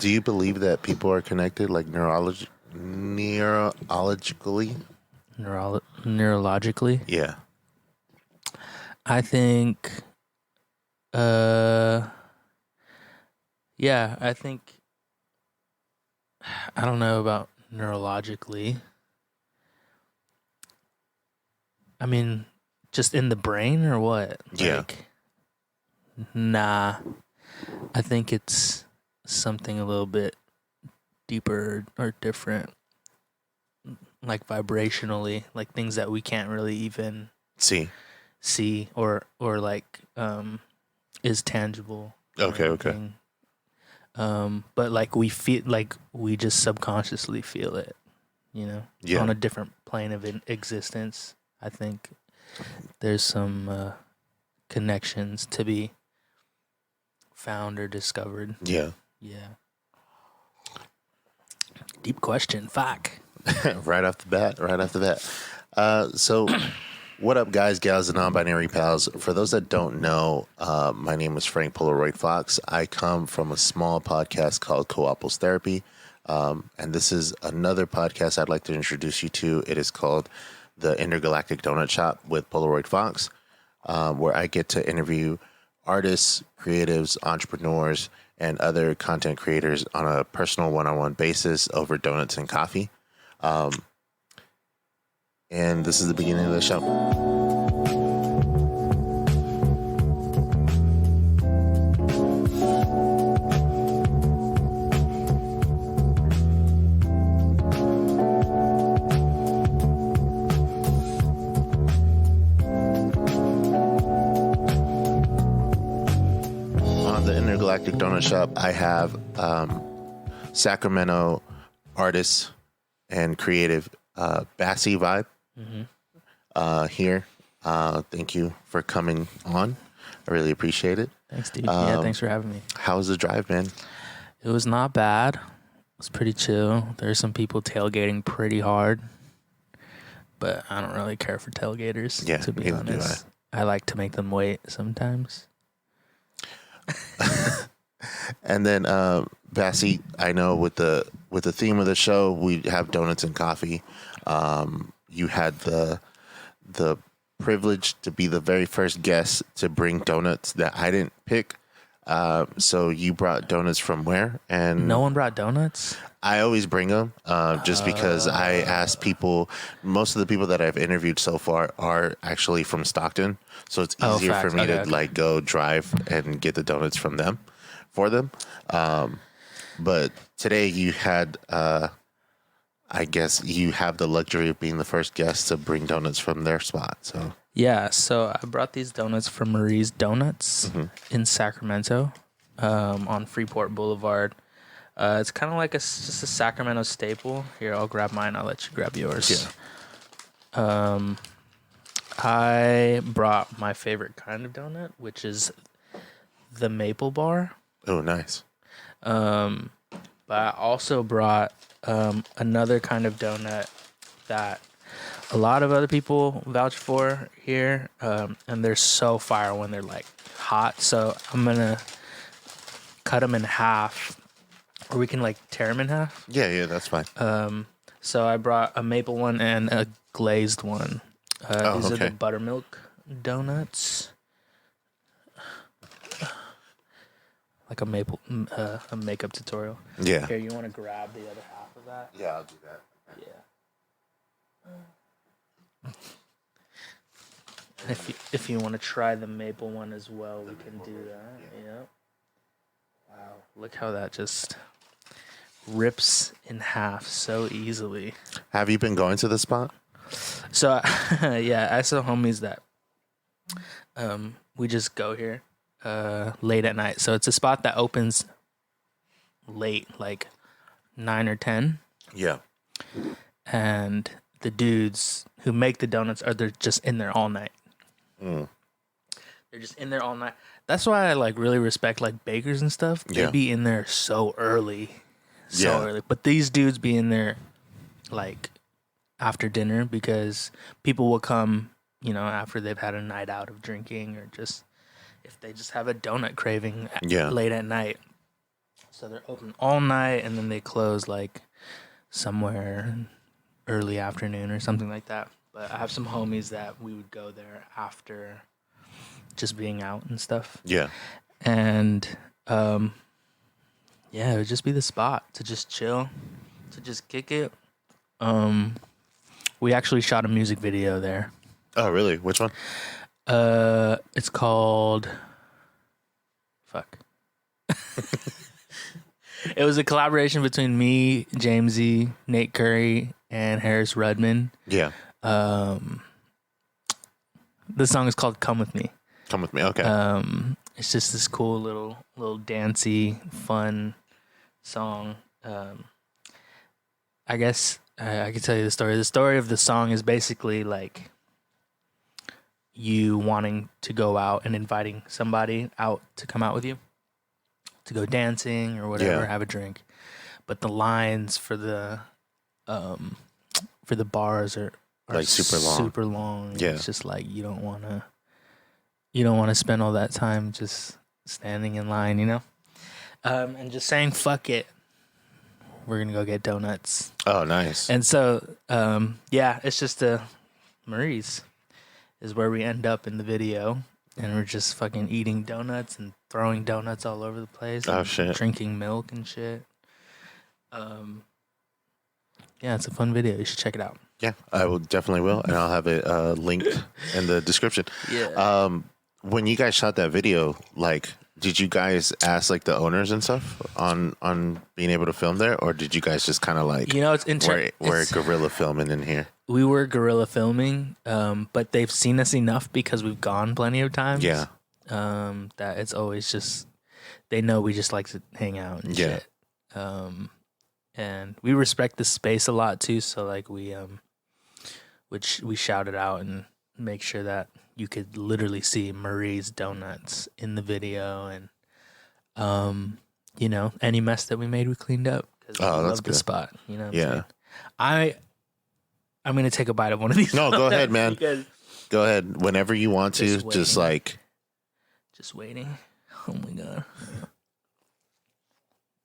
Do you believe that people are connected, like neurologically? Neurologically? Yeah. I think, yeah, I think, I don't know about neurologically. I mean, just in the brain or what? Yeah. Like, nah. I think it's something a little bit deeper or different, like vibrationally, like things that we can't really even see or like is tangible. Okay. But like we feel, like we just subconsciously feel it, Yeah. on a different plane of existence. I think there's some connections to be found or discovered. Yeah. Deep question. Fuck. Right off the bat. So, what up, guys, gals, and non-binary pals? For those that don't know, my name is Frank Polaroid Fox. I come from a small podcast called Co-Apples Therapy, and this is another podcast I'd like to introduce you to. It is called the Intergalactic Donutshop with Polaroid Fox, where I get to interview artists, creatives, entrepreneurs, and other content creators on a personal one-on-one basis over donuts and coffee. And this is the beginning of the show. On the Intergalactic Donutshop, I have Sacramento artist and creative Basi Vibe here. Thank you for coming on. I really appreciate it. Thanks, dude. Yeah, thanks for having me. How was the drive, man? It was not bad. It was pretty chill. There's some people tailgating pretty hard, but I don't really care for tailgaters, to be honest. I like to make them wait sometimes. And then Basi, I know with the theme of the show, we have donuts and coffee. You had the privilege to be the very first guest to bring donuts that I didn't pick. So you brought donuts from where? And no one brought donuts? I always bring them just because I ask people. Most of the people that I've interviewed so far are actually from Stockton. So it's easier for me to like go drive and get the donuts from them for them. But today you had, I guess you have the luxury of being the first guest to bring donuts from their spot. So yeah, so I brought these donuts from Marie's Donuts in Sacramento, on Freeport Boulevard. It's kind of like just a Sacramento staple. Here, I'll grab mine. I'll let you grab yours. Yeah. I brought my favorite kind of donut, which is the maple bar. Oh, nice. But I also brought another kind of donut that a lot of other people vouch for here, and they're so fire when they're like hot. So I'm gonna cut them in half, or we can like tear them in half. Yeah, that's fine. So I brought a maple one and a glazed one. These are the buttermilk donuts. Like a maple, a makeup tutorial. Yeah. Here, you want to grab the other half of that? Yeah, I'll do that. Yeah. And if you want to try the maple one as well, we can do that. Yep. Wow, look how that just rips in half so easily. Have you been going to the spot? So, yeah, I saw homies that we just go here late at night. So it's a spot that opens late, like 9 or 10. Yeah. And the dudes who make the donuts they're just in there all night. They're just in there all night. That's why I like really respect like bakers and stuff. They be in there so early. Early. But these dudes be in there like after dinner, because people will come, after they've had a night out of drinking, or just if they just have a donut craving late at night. So they're open all night, and then they close like somewhere early afternoon or something like that. But I have some homies that we would go there after just being out and stuff. Yeah. And yeah, it would just be the spot to just chill, to just kick it. We actually shot a music video there. Oh, really? Which one? It's called fuck. It was a collaboration between me, Jamesy, Nate Curry, and Harris Rudman. Yeah. The song is called "Come With Me." Come With Me. Okay. It's just this cool little dancey, fun song. I guess I can tell you the story. The story of the song is basically like you wanting to go out and inviting somebody out to come out with you to go dancing or whatever, have a drink. But the lines for the bars are like super long. Yeah. It's just like you don't want to spend all that time just standing in line, you know? And just saying fuck it. We're going to go get donuts. Oh, nice. And so yeah, it's just Marie's is where we end up in the video, and we're just fucking eating donuts and throwing donuts all over the place. Oh, and shit. Drinking milk and shit. Yeah, it's a fun video. You should check it out. Yeah, I will definitely will, and I'll have it linked in the description. Yeah. When you guys shot that video, like, did you guys ask like the owners and stuff on being able to film there, or did you guys just kind of like, you know, we're guerrilla filming in here? We were guerrilla filming, but they've seen us enough because we've gone plenty of times. Yeah. That it's always just they know we just like to hang out and shit. And we respect the space a lot too. So like we shout it out and make sure that you could literally see Marie's Donuts in the video, and you know, any mess that we made, we cleaned up because we love the spot. You know, what I'm saying? I'm gonna take a bite of one of these. No, go ahead, man. Go ahead whenever you want to. Just waiting. Oh my god.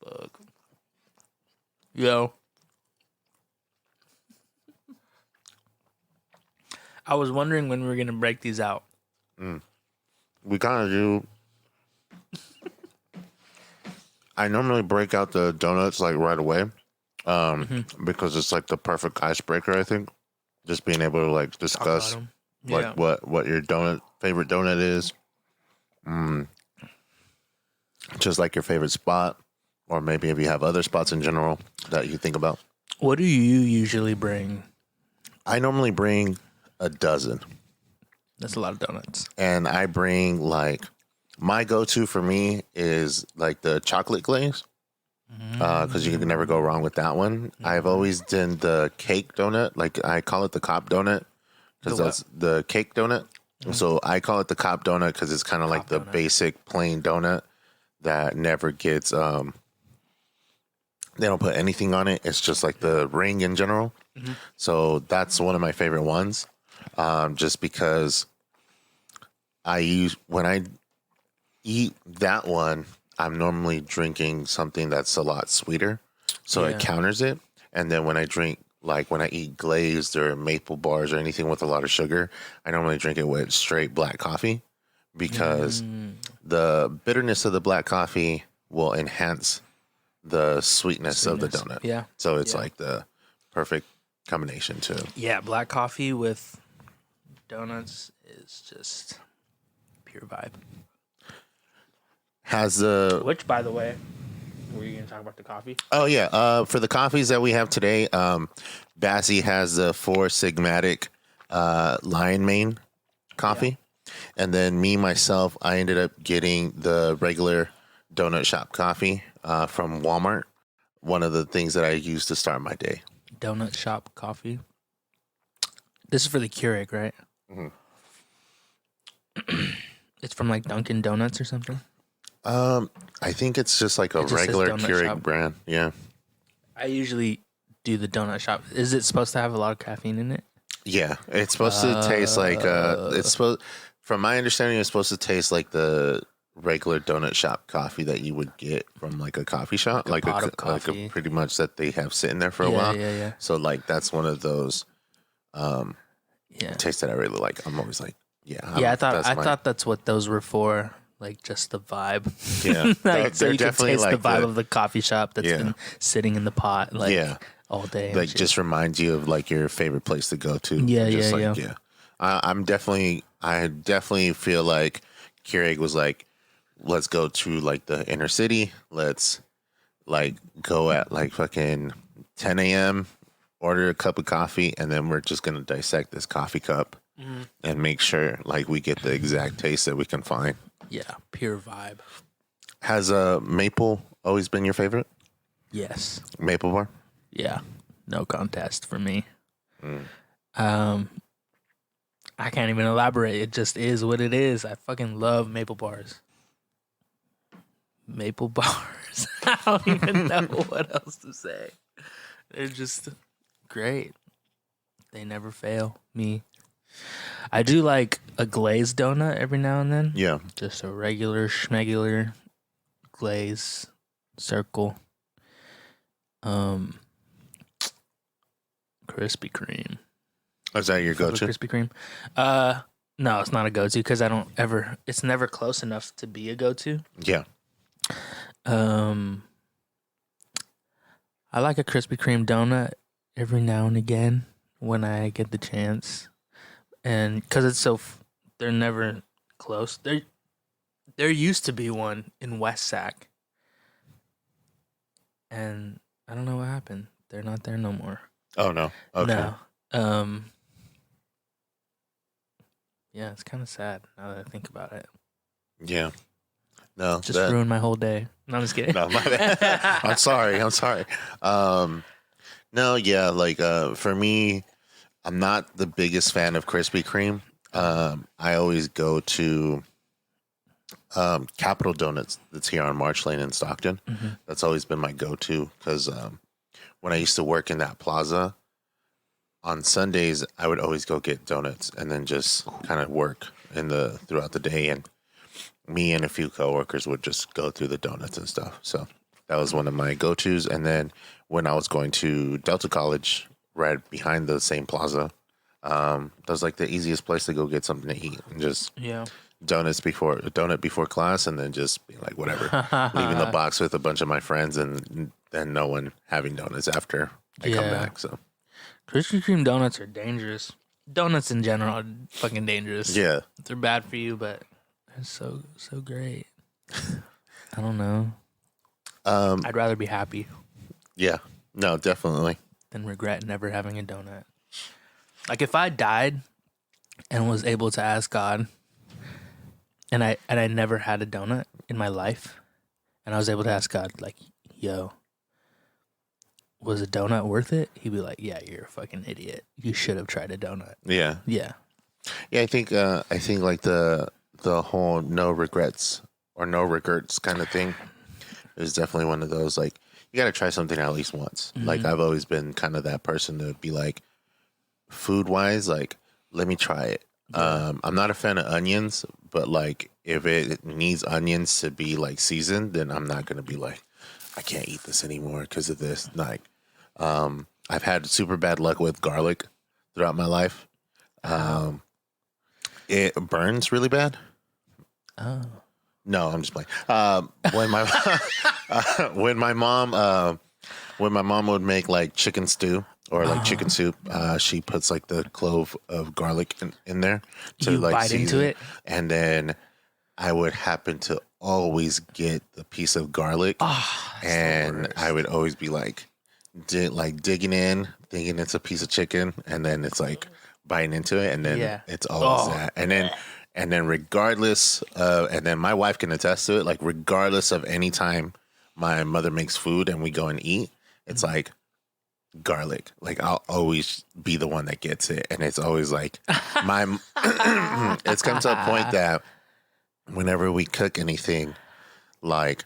Fuck. Yo. I was wondering when we were gonna break these out. We kind of do. I normally break out the donuts like right away, because it's like the perfect icebreaker. I think just being able to like discuss like what your favorite donut is, just like your favorite spot, or maybe if you have other spots in general that you think about. What do you usually bring? I normally bring a dozen. That's a lot of donuts. And I bring like my go-to for me is like the chocolate glaze, because you can never go wrong with that one. I've always done the cake donut, like I call it the cop donut, because that's the cake donut. So I call it the cop donut because it's kind of like the basic plain donut that never gets they don't put anything on it. It's just like the ring in general. So that's one of my favorite ones. Just because when I eat that one, I'm normally drinking something that's a lot sweeter, so it counters it. And then when I eat glazed or maple bars or anything with a lot of sugar, I normally drink it with straight black coffee, because the bitterness of the black coffee will enhance the sweetness of the donut. Yeah. So it's like the perfect combination too. Yeah, black coffee with donuts is just pure vibe. Which, by the way, were you going to talk about the coffee? Oh yeah, for the coffees that we have today, Basi has the 4 Sigmatic Lion Mane coffee, and then myself, I ended up getting the regular donut shop coffee from Walmart. One of the things that I use to start my day. Donut shop coffee. This is for the Keurig, right? It's from like Dunkin' Donuts or something. I think it's just like a regular Keurig brand. Yeah. I usually do the donut shop. Is it supposed to have a lot of caffeine in it? Yeah, it's supposed to taste like from my understanding, it's supposed to taste like the regular donut shop coffee that you would get from like a coffee shop, like a pot of coffee, like pretty much that they have sitting there for a while. Yeah. So like that's one of those tastes that I really like. I'm always like, I thought that's what those were for. Like just the vibe. Yeah, like, so they're you definitely can taste like the vibe of the coffee shop that's been sitting in the pot all day. Like just reminds you of like your favorite place to go to. Yeah. I definitely feel like Keurig was like, let's go to like the inner city. Let's like go at like fucking 10 a.m., order a cup of coffee, and then we're just going to dissect this coffee cup and make sure like we get the exact taste that we can find. Yeah, pure vibe. Has maple always been your favorite? Yes. Maple bar? Yeah, no contest for me. I can't even elaborate. It just is what it is. I fucking love maple bars. Maple bars. I don't even know what else to say. They're just great. They never fail me. I do like a glazed donut every now and then. Yeah. Just a regular schmegular glaze circle. Krispy Kreme. Is that your go-to? Krispy Kreme. No, it's not a go-to because it's never close enough to be a go-to. Yeah. I like a Krispy Kreme donut every now and again when I get the chance. And because they're never close. There used to be one in West Sac. And I don't know what happened. They're not there no more. Oh, no. Okay. No. Yeah, it's kind of sad now that I think about it. Yeah. No. Just ruined my whole day. No, I'm just kidding. No, my bad. I'm sorry. No, yeah, like for me, I'm not the biggest fan of Krispy Kreme. I always go to Capital Donuts that's here on March Lane in Stockton. Mm-hmm. That's always been my go-to because when I used to work in that plaza, on Sundays I would always go get donuts and then just kind of work throughout the day, and me and a few coworkers would just go through the donuts and stuff. So that was one of my go-tos. And then when I was going to Delta College, right behind the same plaza, that was like the easiest place to go get something to eat, and just donut before class, and then just be like whatever, leaving the box with a bunch of my friends, and then no one having donuts after I come back. So Krispy Kreme donuts are dangerous. Donuts in general are fucking dangerous. Yeah, they're bad for you, but they're so great. I don't know. I'd rather be happy. Yeah, no, definitely. Than regret never having a donut. Like if I died and was able to ask God, and I never had a donut in my life, and I was able to ask God, like, yo, was a donut worth it? He'd be like, yeah, you're a fucking idiot. You should have tried a donut. Yeah. Yeah. Yeah, I think like the whole no regrets or no regrets kind of thing is definitely one of those, like, you got to try something at least once. Mm-hmm. Like, I've always been kind of that person to be like, food wise, like, let me try it. Yeah. I'm not a fan of onions, but like, if it needs onions to be like seasoned, then I'm not going to be like, I can't eat this anymore because of this. Like, I've had super bad luck with garlic throughout my life. It burns really bad. Oh. No, I'm just playing. When my mom would make like chicken stew or like chicken soup, she puts like the clove of garlic in there to like bite into it, and then I would happen to always get the piece of garlic, and I would always be like digging in, thinking it's a piece of chicken, and then it's like biting into it, and then it's always that, and then regardless of, and then my wife can attest to it, like regardless of any time my mother makes food and we go and eat, it's like garlic. Like, I'll always be the one that gets it, and it's always like it's come to a point that whenever we cook anything, like,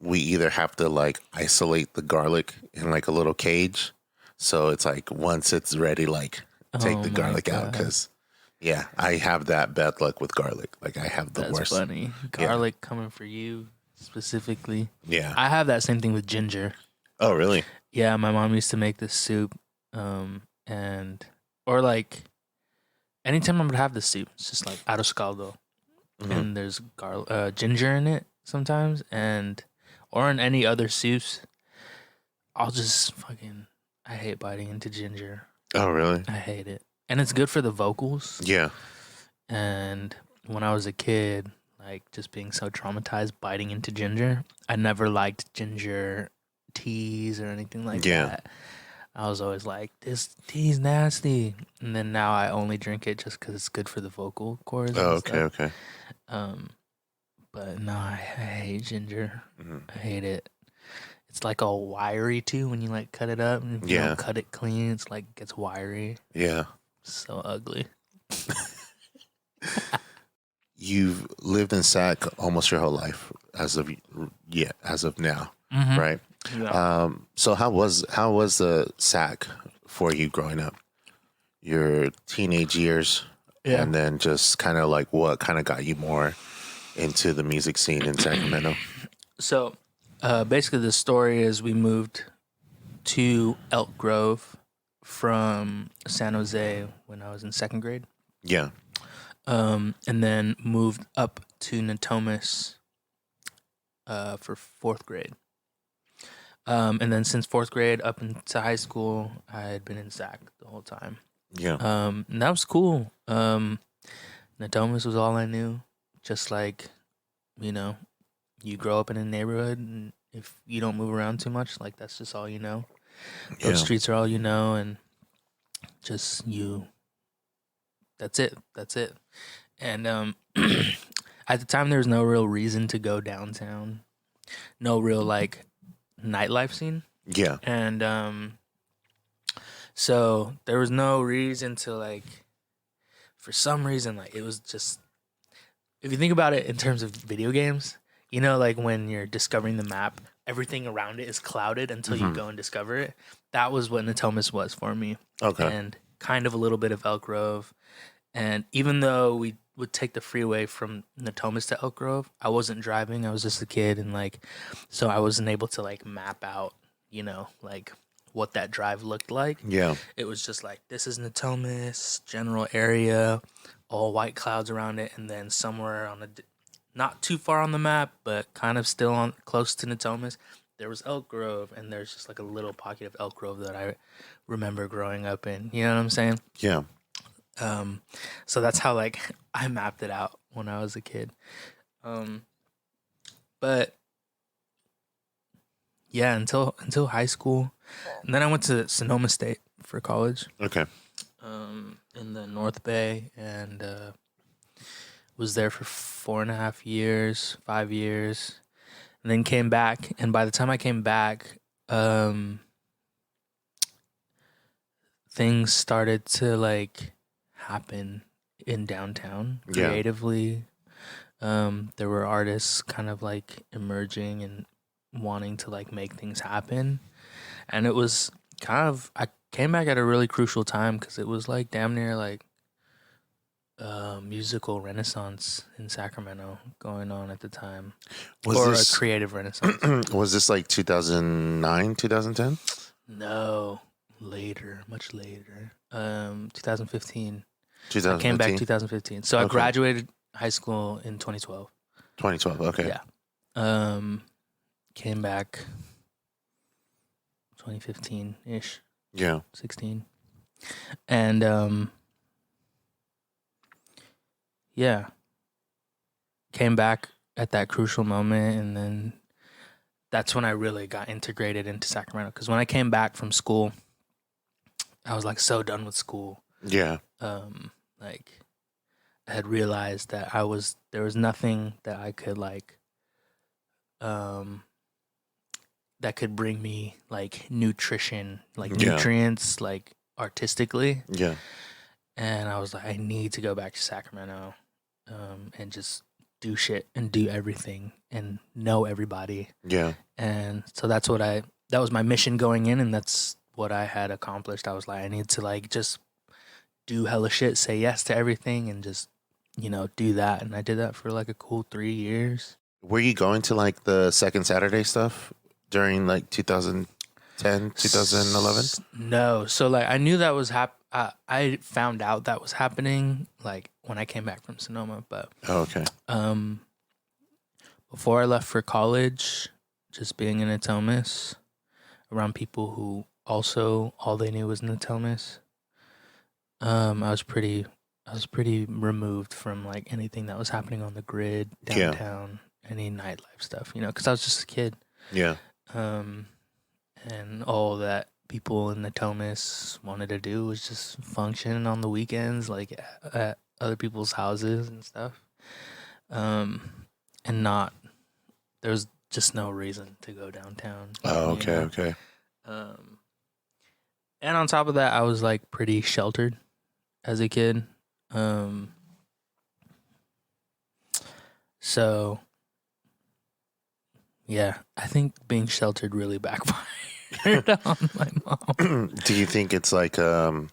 we either have to like isolate the garlic in like a little cage, so it's like once it's ready, like take the garlic out, because Yeah, I have that bad luck with garlic. Like I have the That's worst. funny. Garlic coming for you specifically. Yeah. I have that same thing with ginger. Oh, really? Yeah, my mom used to make this soup, and or like anytime I would have this soup, it's just like arroz caldo, and there's ginger in it sometimes, and or in any other soups. I'll just fucking I hate biting into ginger. Oh, really? I hate it, and it's good for the vocals. Yeah. And when I was a kid, like just being so traumatized biting into ginger, I never liked ginger teas or anything like that. I was always like, this tea's nasty. And then now I only drink it just because it's good for the vocal cords. Oh, and okay, stuff. okay. But no, I hate ginger. I hate it. It's like all wiry too when you like cut it up. And if you don't cut it clean, it's like gets wiry. Yeah. So ugly. You've lived in Sac almost your whole life as of now, right? Yeah. So how was the Sac for you growing up? Your teenage years, and then just kind of like what kind of got you more into the music scene in Sacramento? So, basically, the story is we moved to Elk Grove from San Jose when I was in second grade. Yeah. And then moved up to Natomas for fourth grade. And then since fourth grade up into high school, I had been in Sac the whole time. Yeah. And that was cool. Natomas was all I knew. Just like, you grow up in a neighborhood, and if you don't move around too much, like that's just all you know. Those streets are all you know, and just you. That's it. And at the time, there was no real reason to go downtown. No real like nightlife scene. Yeah. And so there was no reason to like. For some reason, like it was just. If you think about it in terms of video games, like when you're discovering the map, everything around it is clouded until you go and discover it. That was what Natomas was for me. Okay. And kind of a little bit of Elk Grove. And even though we would take the freeway from Natomas to Elk Grove, I wasn't driving. I was just a kid. And so I wasn't able to map out, like what that drive looked like. Yeah. It was just like, this is Natomas, general area, all white clouds around it. And then somewhere on not too far on the map, but kind of still close to Natomas, there was Elk Grove. And there's just like a little pocket of Elk Grove that I remember growing up in. You know what I'm saying? Yeah. So that's how I mapped it out when I was a kid. But yeah, until high school, and then I went to Sonoma State for college. Okay. In the North Bay, and was there for 4.5 years, 5 years, and then came back. And by the time I came back, things started to happen in downtown creatively. There were artists kind of emerging and wanting to make things happen, and it was I came back at a really crucial time because it was damn near musical renaissance in Sacramento going on at the time, a creative renaissance. Was this 2009, 2010? No, later, much later. 2015. 2015. I came back 2015. So I graduated high school in 2012. 2012. Okay. Yeah. Came back 2015 ish. Yeah. 16. And yeah. Came back at that crucial moment, and then that's when I really got integrated into Sacramento. Because when I came back from school, I was so done with school. Yeah. I had realized that there was nothing that I could that could bring me nutrition, nutrients, artistically. Yeah. And I was I need to go back to Sacramento, and just do shit and do everything and know everybody. Yeah. And so that was my mission going in, and that's what I had accomplished. I was I need to just do hella shit, say yes to everything, and just, do that. And I did that for like a cool 3 years. Were you going to like the Second Saturday stuff during like 2010, 2011? No. So like I knew that was I found out that was happening like when I came back from Sonoma, but okay. Before I left for college, just being in Natomas, around people who also all they knew was Natomas, I was pretty removed from like anything that was happening on the grid downtown, any nightlife stuff, because I was just a kid. Yeah. And all that people in Natomas wanted to do was just function on the weekends, like at other people's houses and stuff. And there was just no reason to go downtown. Oh, okay, okay. And on top of that, I was like pretty sheltered as a kid. So yeah, I think being sheltered really backfired on my mom. Do you think it's like I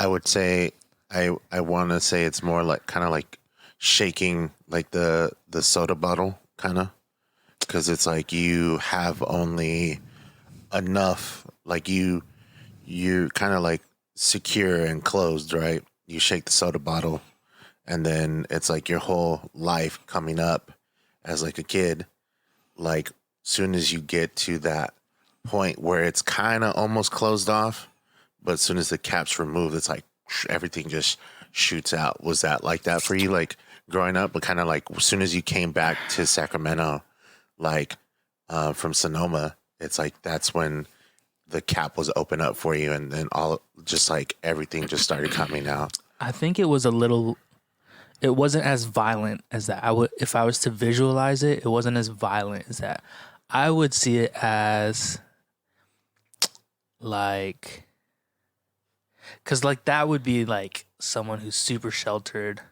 would say I want to say it's more like kind of like shaking like the soda bottle kind of, because it's like you have only enough, like you're kind of like secure and closed, right? You shake the soda bottle and then it's like your whole life coming up as like a kid, like soon as you get to that point where it's kind of almost closed off, but as soon as the cap's removed, it's like everything just shoots out. Was that like that for you, like growing up? But kind of like as soon as you came back to Sacramento, like from Sonoma, it's like that's when the cap was open up for you, and then all just like everything just started coming out. I think it was it wasn't as violent as that. If I was to visualize it, it wasn't as violent as that. I would see it as like, because like that would be like someone who's super sheltered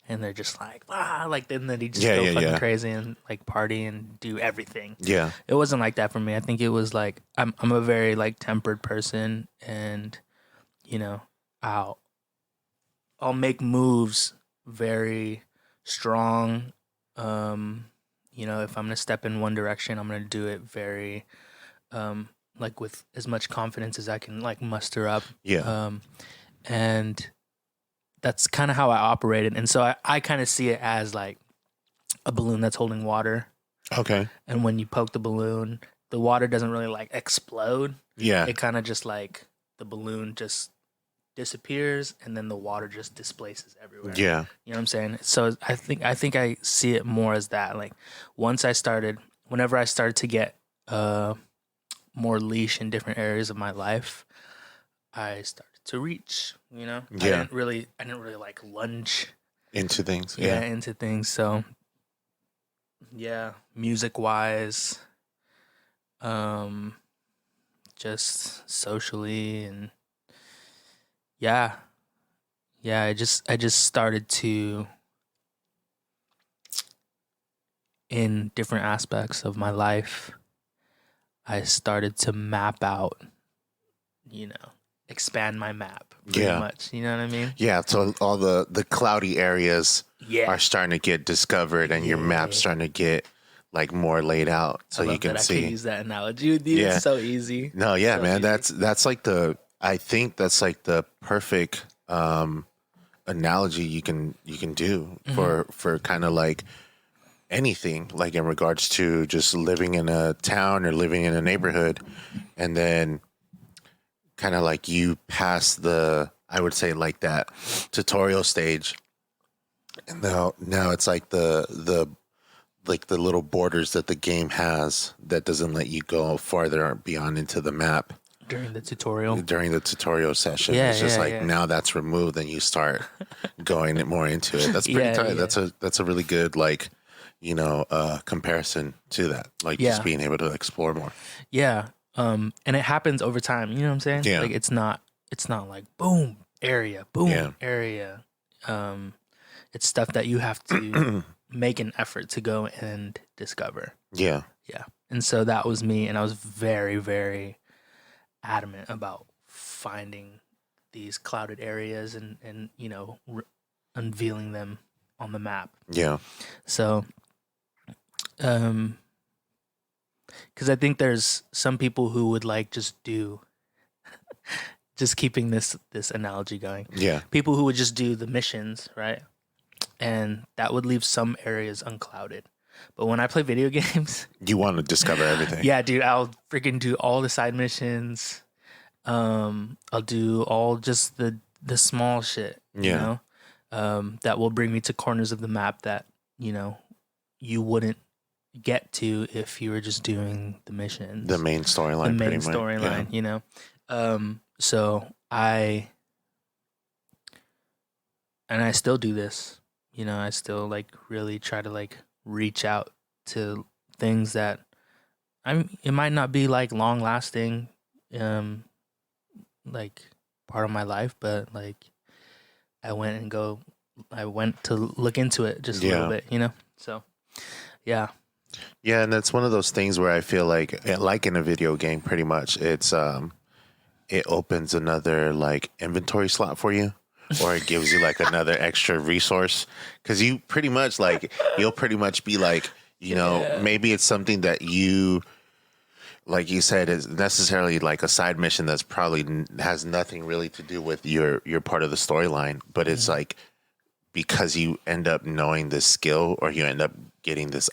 and they're just like, like then they just go fucking crazy and like party and do everything. Yeah. It wasn't like that for me. I think it was like, I'm a very like tempered person, and I'll make moves very strong. If I'm gonna step in one direction, I'm gonna do it very like with as much confidence as I can like muster up. Yeah. And that's kind of how I operated. And so I kind of see it as like a balloon that's holding water. Okay. And when you poke the balloon, the water doesn't really like explode. Yeah. It kind of just like the balloon just disappears and then the water just displaces everywhere. Yeah. You know what I'm saying? So I think I see it more as that. Like whenever I started to get more leash in different areas of my life, I started to reach, Yeah. I didn't really like lunge into things. Into things. So yeah, music wise, just socially, and I just started to, in different aspects of my life, I started to map out, expand my map pretty much. You know what I mean? Yeah. So all the cloudy areas are starting to get discovered, and your map's starting to get like more laid out, so you can see. I can use that analogy with you. Yeah. It's so easy. No, yeah, so man. Easy. That's like I think that's like the perfect analogy you can do for kind of like anything, like in regards to just living in a town or living in a neighborhood, and then kind of like you pass I would say like that tutorial stage, and now it's like the little borders that the game has that doesn't let you go farther beyond into the map during the tutorial session. It's just now that's removed, and you start going more into it. That's pretty tight. Yeah. That's a really good comparison to that, like just being able to explore more. And it happens over time, you know what I'm saying? Yeah. Like it's not like boom area. It's stuff that you have to make an effort to go and discover. Yeah. And so that was me, and I was very, very adamant about finding these clouded areas and you know, unveiling them on the map. Yeah. So, because I think there's some people who would like just do, just keeping this analogy going. Yeah. People who would just do the missions, right? And that would leave some areas unclouded. But when I play video games, You want to discover everything. yeah, dude, I'll freaking do all the side missions. I'll do all just the small shit, you Yeah. know, that will bring me to corners of the map that, you know, you wouldn't get to if you were just doing the missions. The main storyline. The main storyline, you know. So I still do this. You know, I still like really try to like reach out to things that it might not be like long lasting, like part of my life, but like I went to look into it just a little bit, you know? So yeah. Yeah, and that's one of those things where I feel like in a video game, pretty much, it opens another like inventory slot for you, or it gives you like another extra resource, because you pretty much like you'll pretty much be like, you know, maybe it's something that you, like you said, is necessarily like a side mission that's probably has nothing really to do with your part of the storyline, but it's like because you end up knowing this skill, or you end up getting this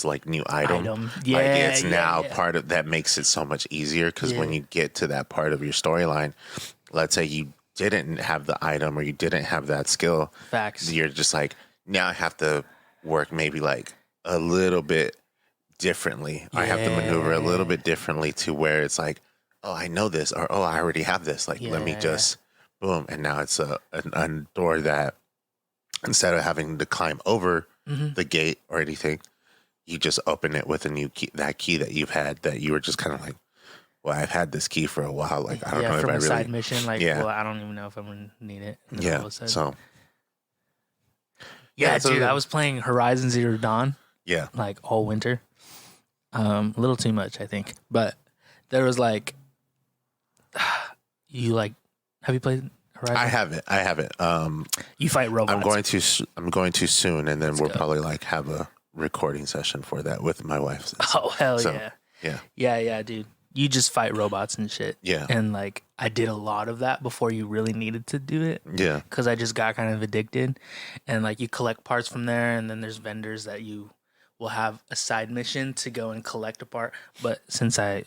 like new item. Yeah, like it's now yeah. part of that makes it so much easier, because when you get to that part of your storyline, let's say you didn't have the item or you didn't have that skill, Facts. you're just like, now I have to work maybe like a little bit differently. I have to maneuver a little bit differently to where it's like, oh, I know this, or oh, I already have this. Like, let me just boom, and now it's a door that instead of having to climb over the gate or anything, you just open it with a new key. That key that you've had, that you were just kind of like, well, I've had this key for a while. Like, I don't know if from I a really side mission. Like, well, I don't even know if I'm gonna need it. Yeah. So. Yeah, dude, I was playing Horizon Zero Dawn. Yeah. Like all winter. A little too much, I think. But there was like, have you played Horizon? I haven't. You fight robots. I'm going to soon, and then Let's we'll go. probably like have a recording session for that with my wife. Oh hell So, yeah. Yeah. Yeah, dude. You just fight robots and shit. Yeah. And like I did a lot of that before you really needed to do it. Yeah. Because I just got kind of addicted. And like you collect parts from there, and then there's vendors that you will have a side mission to go and collect a part. But since I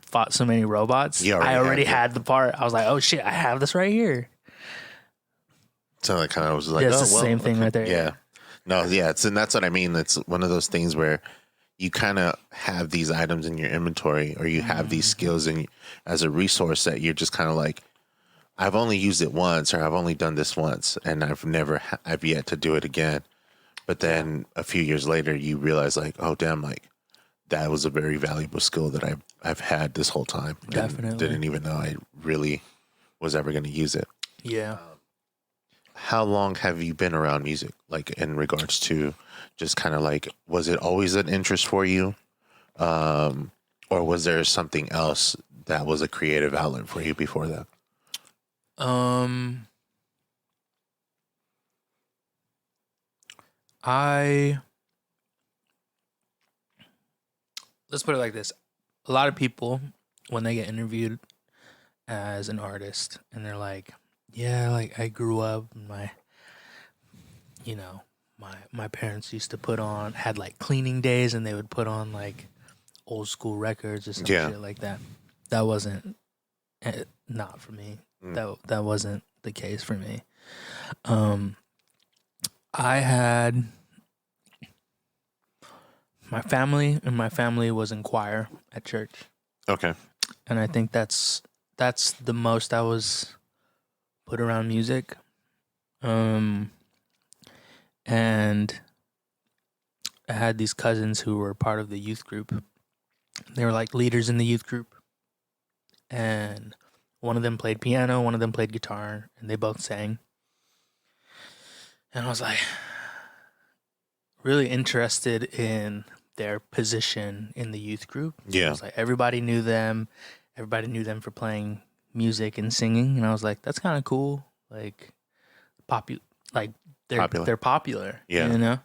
fought so many robots, I already had the part. I was like, oh shit, I have this right here. So I kind of was like, It's the same thing right there. Yeah. No, yeah. And that's what I mean. It's one of those things where you kind of have these items in your inventory, or you have these skills as a resource that you're just kind of like, I've only used it once, or I've only done this once, and I've yet to do it again. But then a few years later, you realize like, oh damn, like that was a very valuable skill that I've had this whole time. Definitely. Didn't even know I really was ever going to use it. Yeah. How long have you been around music? Like in regards to just kind of like, was it always an interest for you? Or was there something else that was a creative outlet for you before that? Let's put it like this. A lot of people, when they get interviewed as an artist, and they're like, yeah, like I grew up, and my parents used to had like cleaning days, and they would put on like old school records or some shit like that. That wasn't not for me. That wasn't the case for me. I had my family was in choir at church. Okay. And I think that's the most I was put around music. And I had these cousins who were part of the youth group. They were like leaders in the youth group. And one of them played piano, one of them played guitar, and they both sang. And I was like really interested in their position in the youth group. Yeah. It was like everybody knew them for playing music and singing, and I was like, that's kind of cool. Like, like they're popular. Yeah. You know,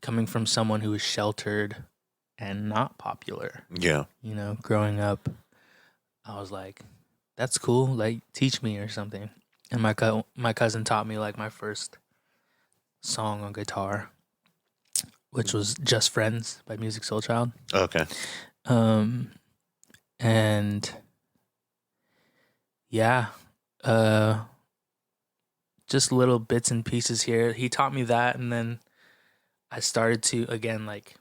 coming from someone who is sheltered and not popular. Yeah. You know, growing up, I was like, that's cool. Like, teach me or something. And my cousin taught me like my first song on guitar, which was "Just Friends" by Music Soul Child. Okay. And yeah, just little bits and pieces here. He taught me that, and then I started to, again, like,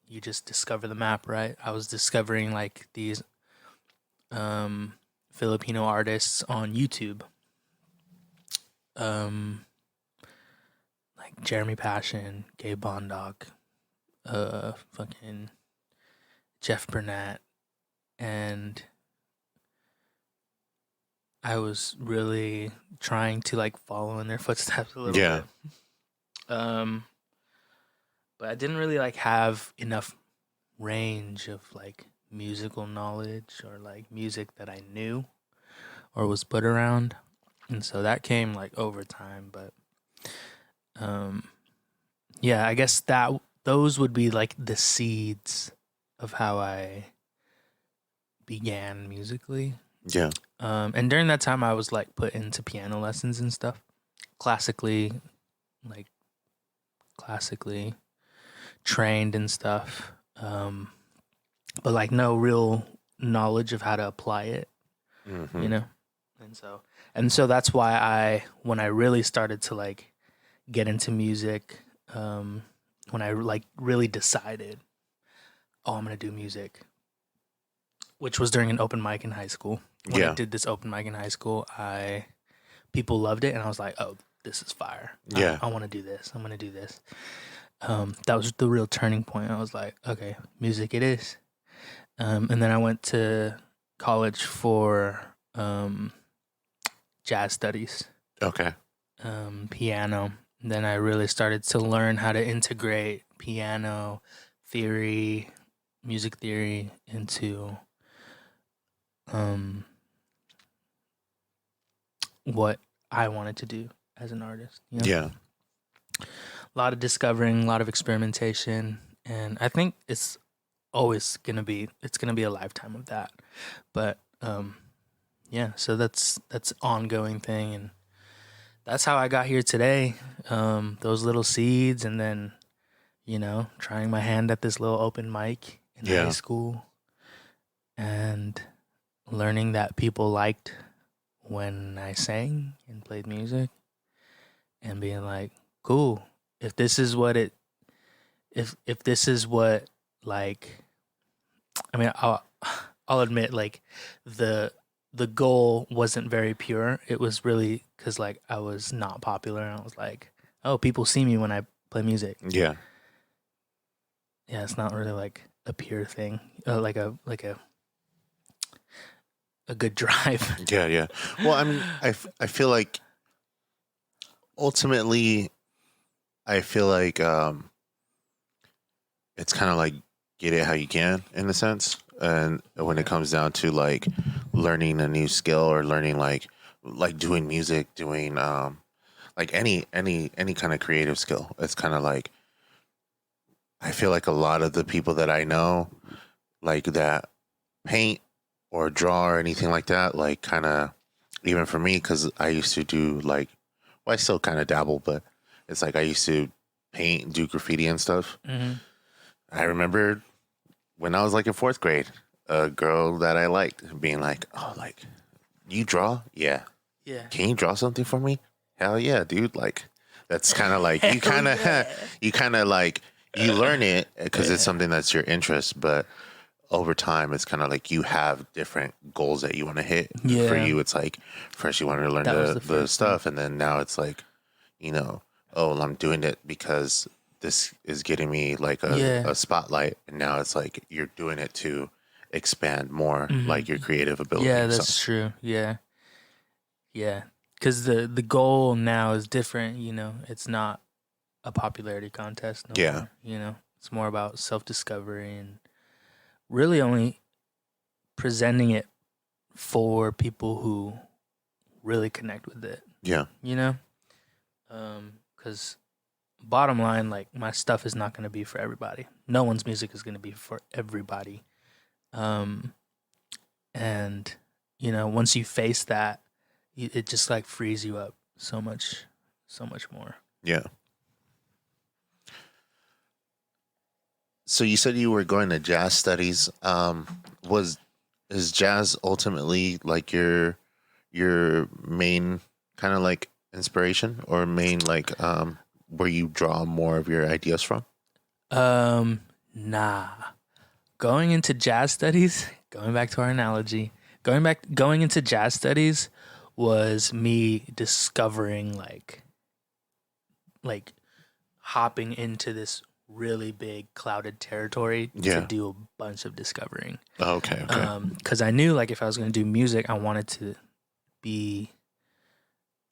you just discover the map, right? I was discovering like these Filipino artists on YouTube. Like Jeremy Passion, Gay Bondog, fucking Jeff Burnett, and I was really trying to like follow in their footsteps a little bit. But I didn't really like have enough range of like musical knowledge or like music that I knew or was put around. And so that came like over time, but yeah, I guess those would be like the seeds of how I began musically. Yeah. And during that time I was like put into piano lessons and stuff. Classically trained and stuff. But like no real knowledge of how to apply it. Mm-hmm. You know? And so that's why when I really started to like get into music, when I like really decided, I'm gonna do music, which was during an open mic in high school. When I did this open mic in high school, people loved it, and I was like, oh, this is fire. Yeah. I want to do this. I'm gonna do this. That was the real turning point. I was like, okay, music it is. And then I went to college for jazz studies. Okay. Piano. And then I really started to learn how to integrate piano theory, music theory into what I wanted to do as an artist. You know? Yeah. A lot of discovering, a lot of experimentation, and I think it's always gonna be a lifetime of that. But yeah, so that's ongoing thing, and that's how I got here today. Those little seeds, and then trying my hand at this little open mic in high school, and learning that people liked when I sang and played music, and being like, cool. If this is what like, I mean, I'll admit, like, the goal wasn't very pure. It was really because like I was not popular, and I was like, oh, people see me when I play music. Yeah. Yeah, it's not really like a pure thing, like a good drive. Yeah, yeah. Well, I mean, I feel like ultimately, I feel like it's kind of like get it how you can, in a sense. And when it comes down to like learning a new skill or learning like doing music, doing like any kind of creative skill, it's kind of like, I feel like a lot of the people that I know, like that paint or draw or anything like that, like kind of, even for me, because I used to do like, well, I still kind of dabble, but it's like I used to paint, do graffiti and stuff. Mm-hmm. I remember when I was like in fourth grade, a girl that I liked being like, oh, like, you draw? Yeah. Yeah. Can you draw something for me? Hell yeah, dude. Like, that's kind of like, you kind of like, you learn it because it's something that's your interest, but over time, it's kind of like you have different goals that you want to hit. Yeah. For you, it's like, first you wanted to learn the stuff, and then now it's like, oh, I'm doing it because this is getting me like a spotlight, and now it's like you're doing it to expand more like your creative ability. Yeah, that's true. Yeah. Because the goal now is different. It's not a popularity contest. No more, it's more about self-discovery and really only presenting it for people who really connect with it. Yeah. You know, because bottom line, like my stuff is not going to be for everybody. No one's music is going to be for everybody. And you know, once you face that, it just like frees you up so much more. Yeah. So you said you were going to jazz studies. Is jazz ultimately like your main kind of like inspiration or main like where you draw more of your ideas from? Nah. Going into jazz studies, going back to our analogy, going into jazz studies was me discovering like hopping into this really big clouded territory to do a bunch of discovering. Oh, okay. Because I knew like if I was going to do music, I wanted to be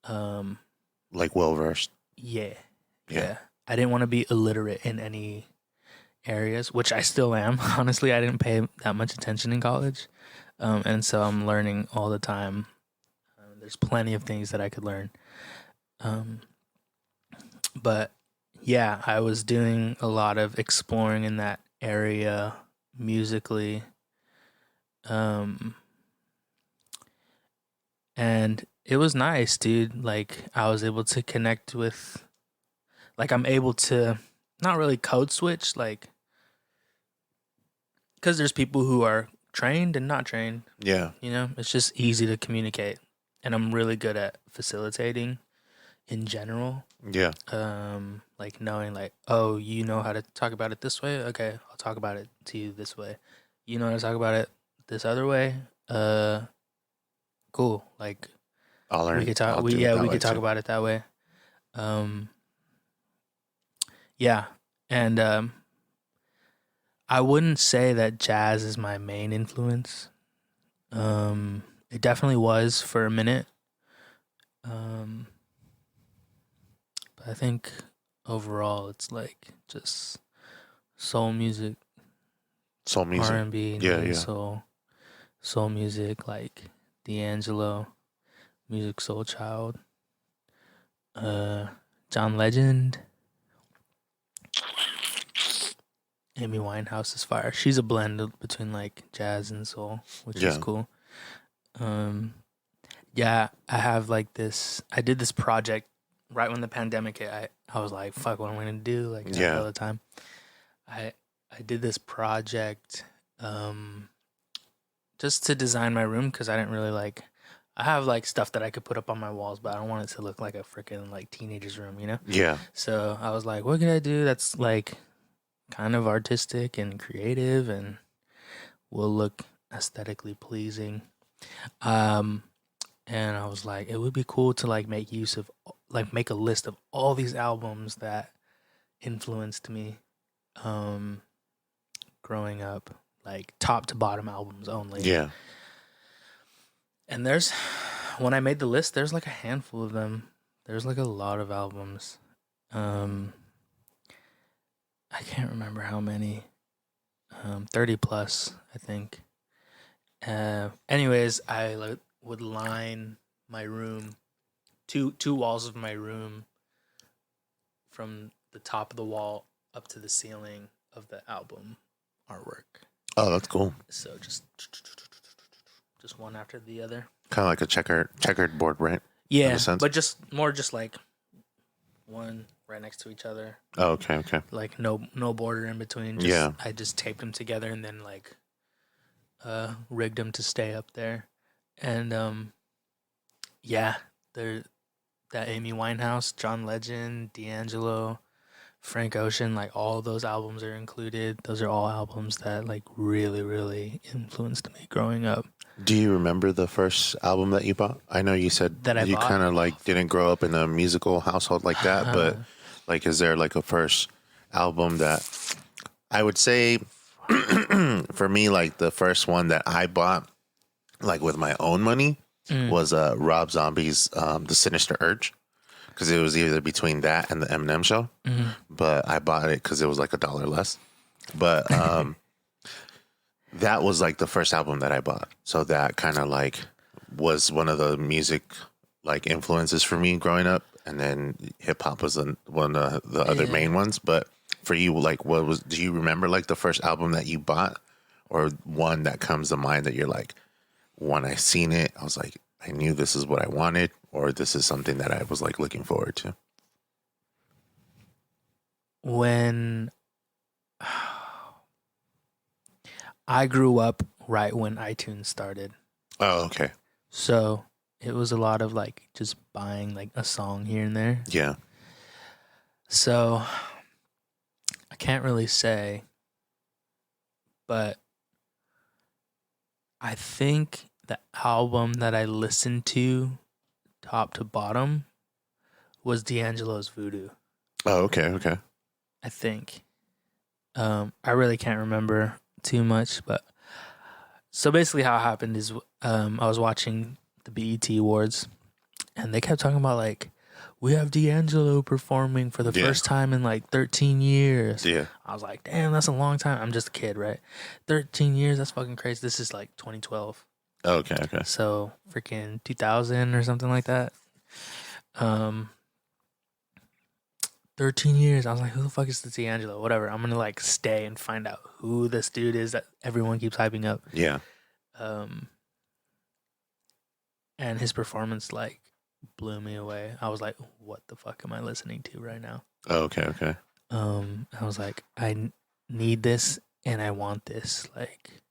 like well versed. Yeah. I didn't want to be illiterate in any areas, which I still am. Honestly, I didn't pay that much attention in college. And so I'm learning all the time. There's plenty of things that I could learn. But yeah, I was doing a lot of exploring in that area musically. And it was nice, dude. Like I was able to connect with, like I'm able to not really code switch, like, because there's people who are trained and not trained. Yeah. You know, it's just easy to communicate. And I'm really good at facilitating in general. Yeah. Like knowing like, oh, you know how to talk about it this way? Okay, I'll talk about it to you this way. You know how to talk about it this other way? Cool. Like I'll learn. We could talk we could talk about it that way. Yeah. And I wouldn't say that jazz is my main influence. It definitely was for a minute. But I think overall it's like just soul music, R&B, soul music like D'Angelo, Music Soul Child, John Legend. Amy Winehouse is fire. She's a blend between like jazz and soul, which is cool. Yeah, I have like this. I did this project right when the pandemic hit. I was like, "Fuck, what am I gonna do?" Like all the time. I did this project, just to design my room because I didn't really like. I have like stuff that I could put up on my walls, but I don't want it to look like a freaking like teenager's room, you know? Yeah. So I was like, what can I do that's like kind of artistic and creative and will look aesthetically pleasing? And I was like, it would be cool to like make use of, like make a list of all these albums that influenced me growing up, like top to bottom albums only. Yeah. And when I made the list, there's like a handful of them. There's like a lot of albums. I can't remember how many. 30 plus, I think. Anyways, I would line my room, two walls of my room, from the top of the wall up to the ceiling of the album artwork. Oh, that's cool. So just one after the other. Kind of like a checkered board, right? Yeah, but just like one right next to each other. Oh, okay. Like no border in between. I just taped them together and then like rigged them to stay up there. And that Amy Winehouse, John Legend, D'Angelo, Frank Ocean, like all those albums are included. Those are all albums that like really, really influenced me growing up. Do you remember the first album that you bought? I know you said that you kind of like didn't grow up in a musical household like that, but like, is there like a first album that I would say for me, like the first one that I bought, like with my own money, was Rob Zombie's The Sinister Urge, because it was either between that and the Eminem Show, but I bought it because it was like $1 less. But that was like the first album that I bought. So that kind of like was one of the music like influences for me growing up. And then hip hop was one of the other main ones. But for you, like, do you remember like the first album that you bought, or one that comes to mind that you're like, when I seen it, I was like, I knew this is what I wanted, or this is something that I was like looking forward to? When I grew up right when iTunes started. Oh, okay. So it was a lot of like just buying like a song here and there. Yeah. So I can't really say, but I think the album that I listened to top to bottom was D'Angelo's Voodoo. Oh, okay. Okay. I think. I really can't remember too much, but so basically how it happened is I was watching the BET Awards and they kept talking about like, we have D'Angelo performing for the first time in like 13 years. Yeah. I was like, damn, that's a long time. I'm just a kid, right? 13 years, that's fucking crazy. This is like 2012. Okay, okay. So freaking 2000 or something like that. 13 years. I was like, who the fuck is this D'Angelo? Whatever. I'm gonna like stay and find out who this dude is that everyone keeps hyping up. Yeah. And his performance like blew me away. I was like, what the fuck am I listening to right now? Oh, okay, okay. I was like, I need this and I want this. Like,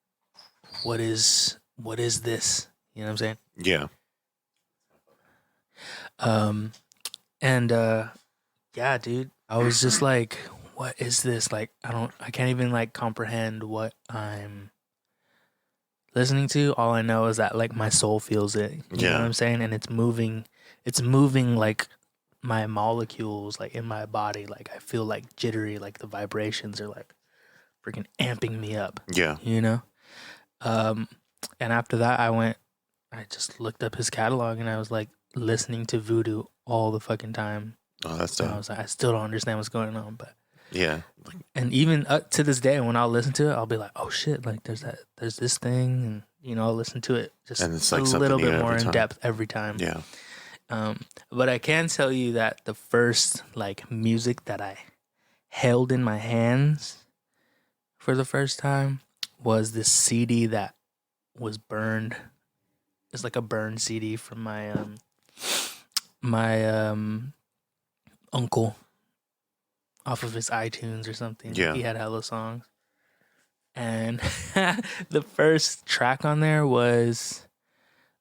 what is this? You know what I'm saying? Yeah. Yeah, dude. I was just like, what is this? Like, I can't even like comprehend what I'm listening to. All I know is that like my soul feels it. You know what I'm saying? And it's moving like my molecules like in my body. Like I feel like jittery, like the vibrations are like freaking amping me up. Yeah. You know? And after that I just looked up his catalog and I was like listening to Voodoo all the fucking time. Oh, that's dope. I was like, I still don't understand what's going on, but yeah. and even up to this day, when I'll listen to it, I'll be like, oh shit, like there's this thing, and you know, I'll listen to it just and it's like a little bit more in time. depth every time. Yeah. But I can tell you that the first like music that I held in my hands for the first time was this CD that was burned. It's like a burned CD from my uncle off of his iTunes or something. Yeah. He had hella songs. And the first track on there was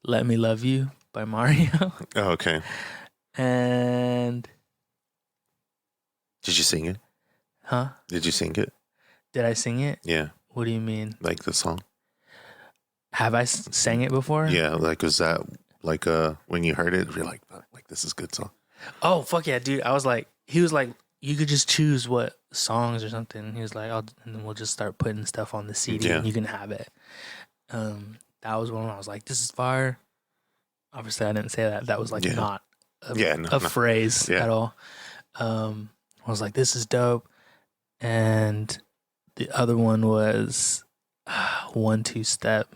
Let Me Love You by Mario. Oh, okay. And did you sing it? huh? Did you sing it? Did I sing it? Yeah. What do you mean? Like the song? Have I sang it before? Yeah. Like, was that like when you heard it, you're like this is a good song? Oh, fuck yeah, dude. He was like, you could just choose what songs or something. He was like, and then we'll just start putting stuff on the CD and you can have it. That was one I was like, this is fire. Obviously, I didn't say that. That was like not a phrase at all. I was like, this is dope. And the other one was 1-2 Step.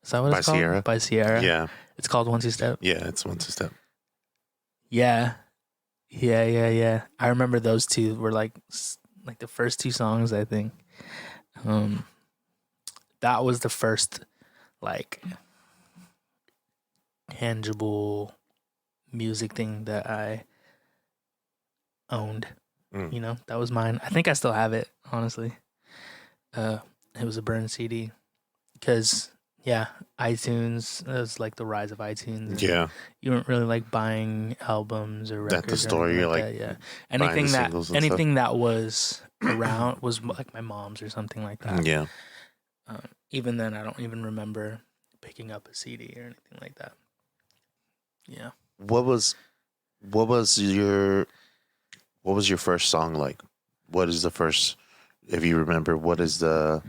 Is that what it's called? Sierra? By Sierra. Yeah. It's called 1-2 Step. Yeah, it's 1-2 Step. Yeah. I remember those two were like the first two songs, I think. That was the first like tangible music thing that I owned. You know, that was mine. I think I still have it, honestly. It was a burned CD because iTunes is like the rise of iTunes. Yeah, you weren't really like buying albums or records. At the store, you're like anything that was around was like my mom's or something like that. Yeah. Even then, I don't even remember picking up a CD or anything like that. Yeah. What was your first song like? What is the first, if you remember, what is the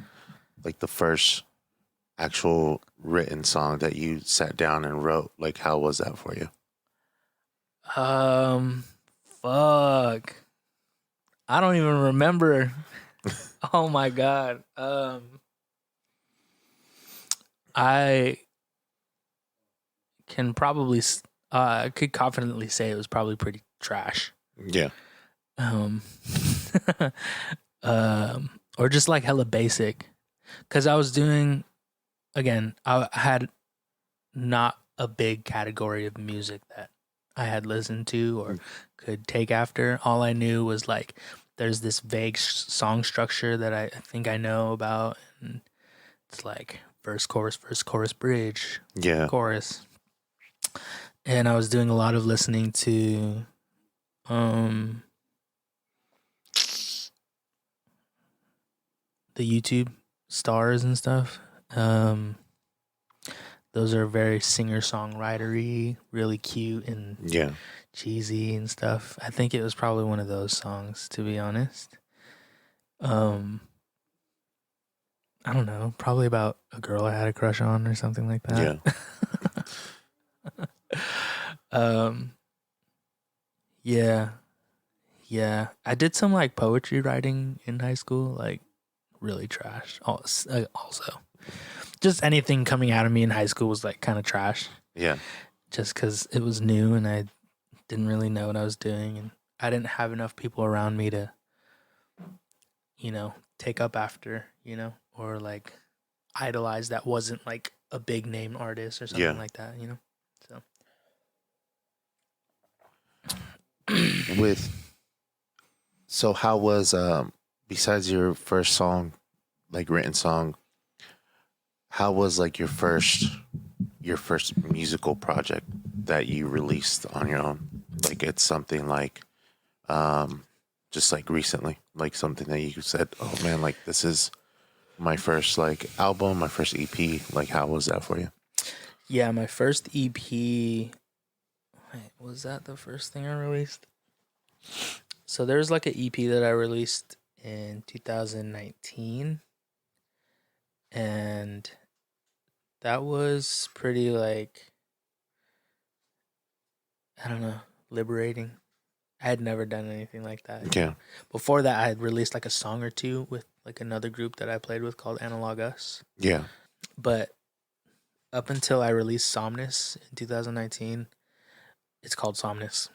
first actual written song that you sat down and wrote? Like, how was that for you? Fuck. I don't even remember. Oh my God. I can probably could confidently say it was probably pretty trash. Yeah. Um, or just like hella basic. Because I was doing, again, I had not a big category of music that I had listened to or could take after. All I knew was like there's this vague song structure that I think I know about, and it's like verse, chorus, bridge, Yeah. chorus. And I was doing a lot of listening to the YouTube stars and stuff. Those are very singer-songwritery, really cute and Yeah. cheesy and stuff. I think it was probably one of those songs, to be honest. I don't know, probably about a girl I had a crush on or something like that. Yeah. Yeah. Yeah. I did some like poetry writing in high school, like really trash. Also, just anything coming out of me in high school was like kind of trash. Yeah. Just because it was new and I didn't really know what I was doing, and I didn't have enough people around me to, take up after, or like idolize that wasn't like a big name artist or something like that, So So how was besides your first song, like written song, how was like your first musical project that you released on your own? Like it's something like just like recently, like something that you said, "Oh man, like this is my first like album, my first EP." Like how was that for you? Yeah, my first EP. Wait, was that the first thing I released? So there's like an EP that I released in 2019, and that was pretty like, I don't know, liberating. I had never done anything like that. Yeah. Before that, I had released like a song or two with like another group that I played with called Analog Us. Yeah. But up until I released Somnus in 2019, it's called Somnus.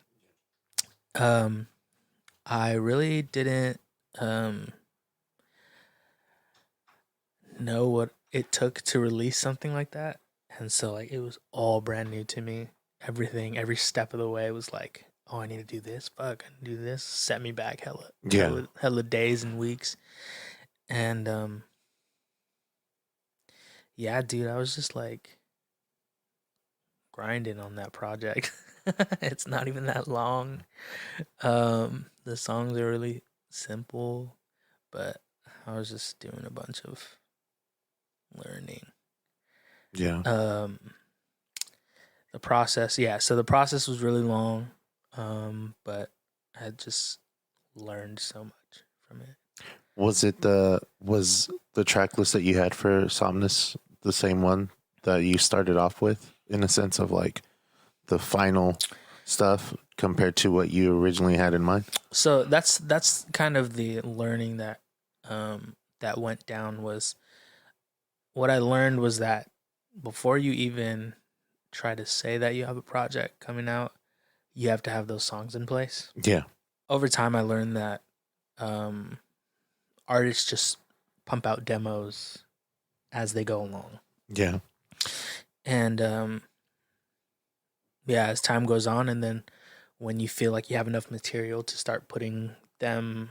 I really didn't know what it took to release something like that, and so like it was all brand new to me. Everything, every step of the way was like, oh, I need to do this. Fuck, I need to do this. Set me back hella days and weeks, and yeah, dude, I was just like grinding on that project. It's not even that long. The songs are really simple, but I was just doing a bunch of learning. Yeah. The process, yeah. So the process was really long, but I just learned so much from it. Was the track list that you had for Somnus the same one that you started off with, in a sense of like the final stuff compared to what you originally had in mind? So that's kind of the learning that that went down. Was what I learned was that before you even try to say that you have a project coming out, you have to have those songs in place. Yeah. Over time, I learned that artists just pump out demos as they go along. Yeah. And yeah, as time goes on, and then when you feel like you have enough material to start putting them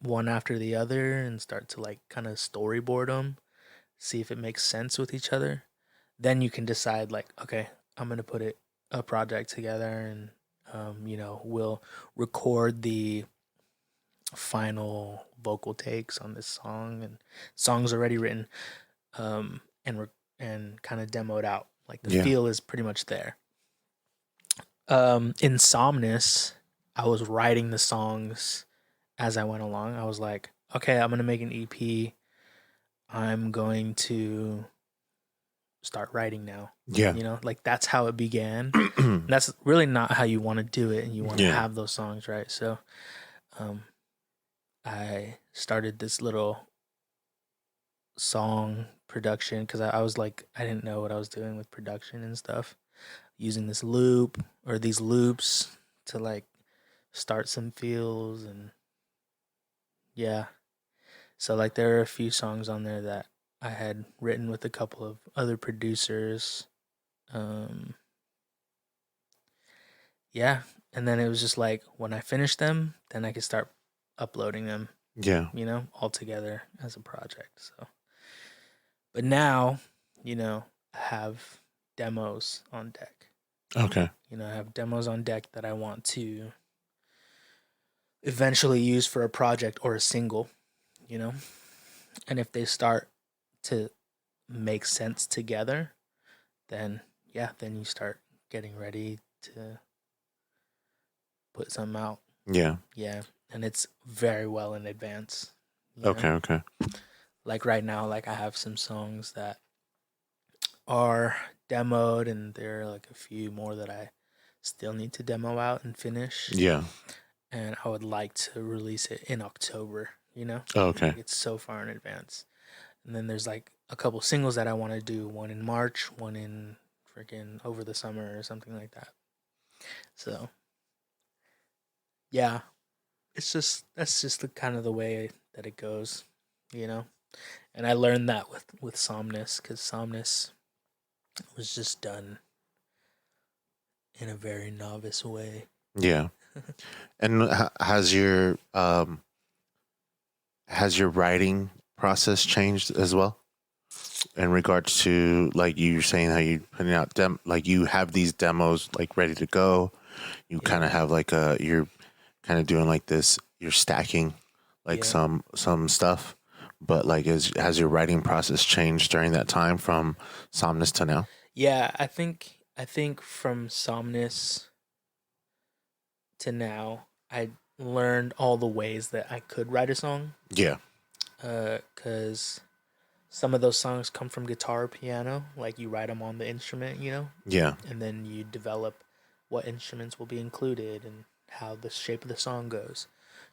one after the other and start to like kind of storyboard them, see if it makes sense with each other, then you can decide like, okay, I'm gonna put a project together, and we'll record the final vocal takes on this song, and songs already written, and kind of demoed out. Like the feel is pretty much there. In Somnus, I was writing the songs as I went along. I was like, okay, I'm gonna make an EP. I'm going to start writing now. Yeah. Like that's how it began. That's really not how you want to do it, and you want to have those songs, right? So I started this little song production because I was like, I didn't know what I was doing with production and stuff. Using this loop or these loops to like start some feels and yeah. So like there are a few songs on there that I had written with a couple of other producers. Um yeah, and then it was just like when I finished them, then I could start uploading them, Yeah. all together as a project. So but now, I have demos on deck. Okay. I have demos on deck that I want to eventually use for a project or a single, you know? And if they start to make sense together, then yeah, then you start getting ready to put something out. Yeah. Yeah. And it's very well in advance. Okay. Okay. Like right now, like I have some songs that are demoed and there are like a few more that I still need to demo out and finish. Yeah. And I would like to release it in October, Okay. Like, it's so far in advance. And then there's like a couple singles that I want to do, one in March, one in freaking over the summer or something like that. So yeah, that's just the kind of the way that it goes, And I learned that with Somnus because Somnus was just done in a very novice way. Yeah. And has your writing process changed as well in regards to like you saying how you putting out like you have these demos like ready to go, you kind of have like you're kind of doing like this, you're stacking like some stuff, but like has your writing process changed during that time from Somnus to now? Yeah, I think from Somnus to now, I learned all the ways that I could write a song. Yeah. Because some of those songs come from guitar or piano, like you write them on the instrument, Yeah. and then you develop what instruments will be included and how the shape of the song goes.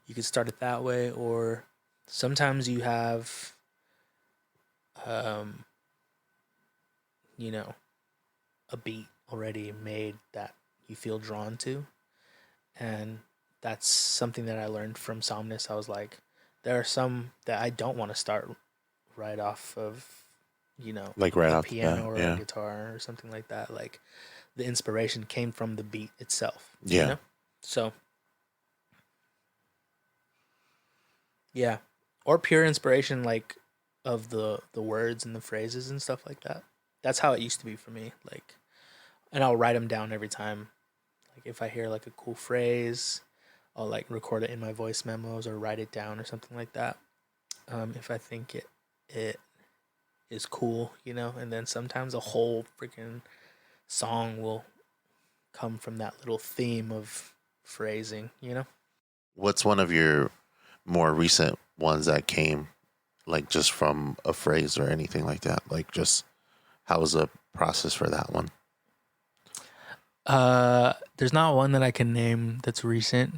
You could start it that way, or sometimes you have, um, a beat already made that you feel drawn to, and that's something that I learned from Somnus. I was like, there are some that I don't want to start right off of, Like right a off the bat, piano or yeah. a guitar or something like that. Like the inspiration came from the beat itself. Yeah. So yeah, or pure inspiration like of the words and the phrases and stuff like that. That's how it used to be for me. Like, and I'll write them down every time. Like if I hear like a cool phrase, I'll like record it in my voice memos or write it down or something like that. If I think it is cool, and then sometimes a whole freaking song will come from that little theme of phrasing. What's one of your more recent ones that came like just from a phrase or anything like that? Like just how was the process for that one? There's not one that I can name that's recent,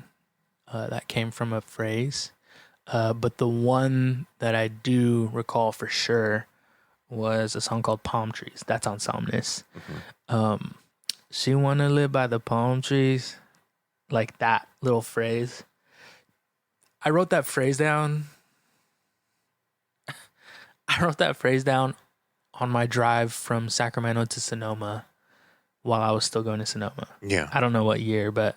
that came from a phrase. But the one that I do recall for sure was a song called Palm Trees. That's on Somnus. Mm-hmm. She wanna live by the palm trees. Like that little phrase. I wrote that phrase down. I wrote that phrase down on my drive from Sacramento to Sonoma while I was still going to Sonoma. Yeah. I don't know what year, but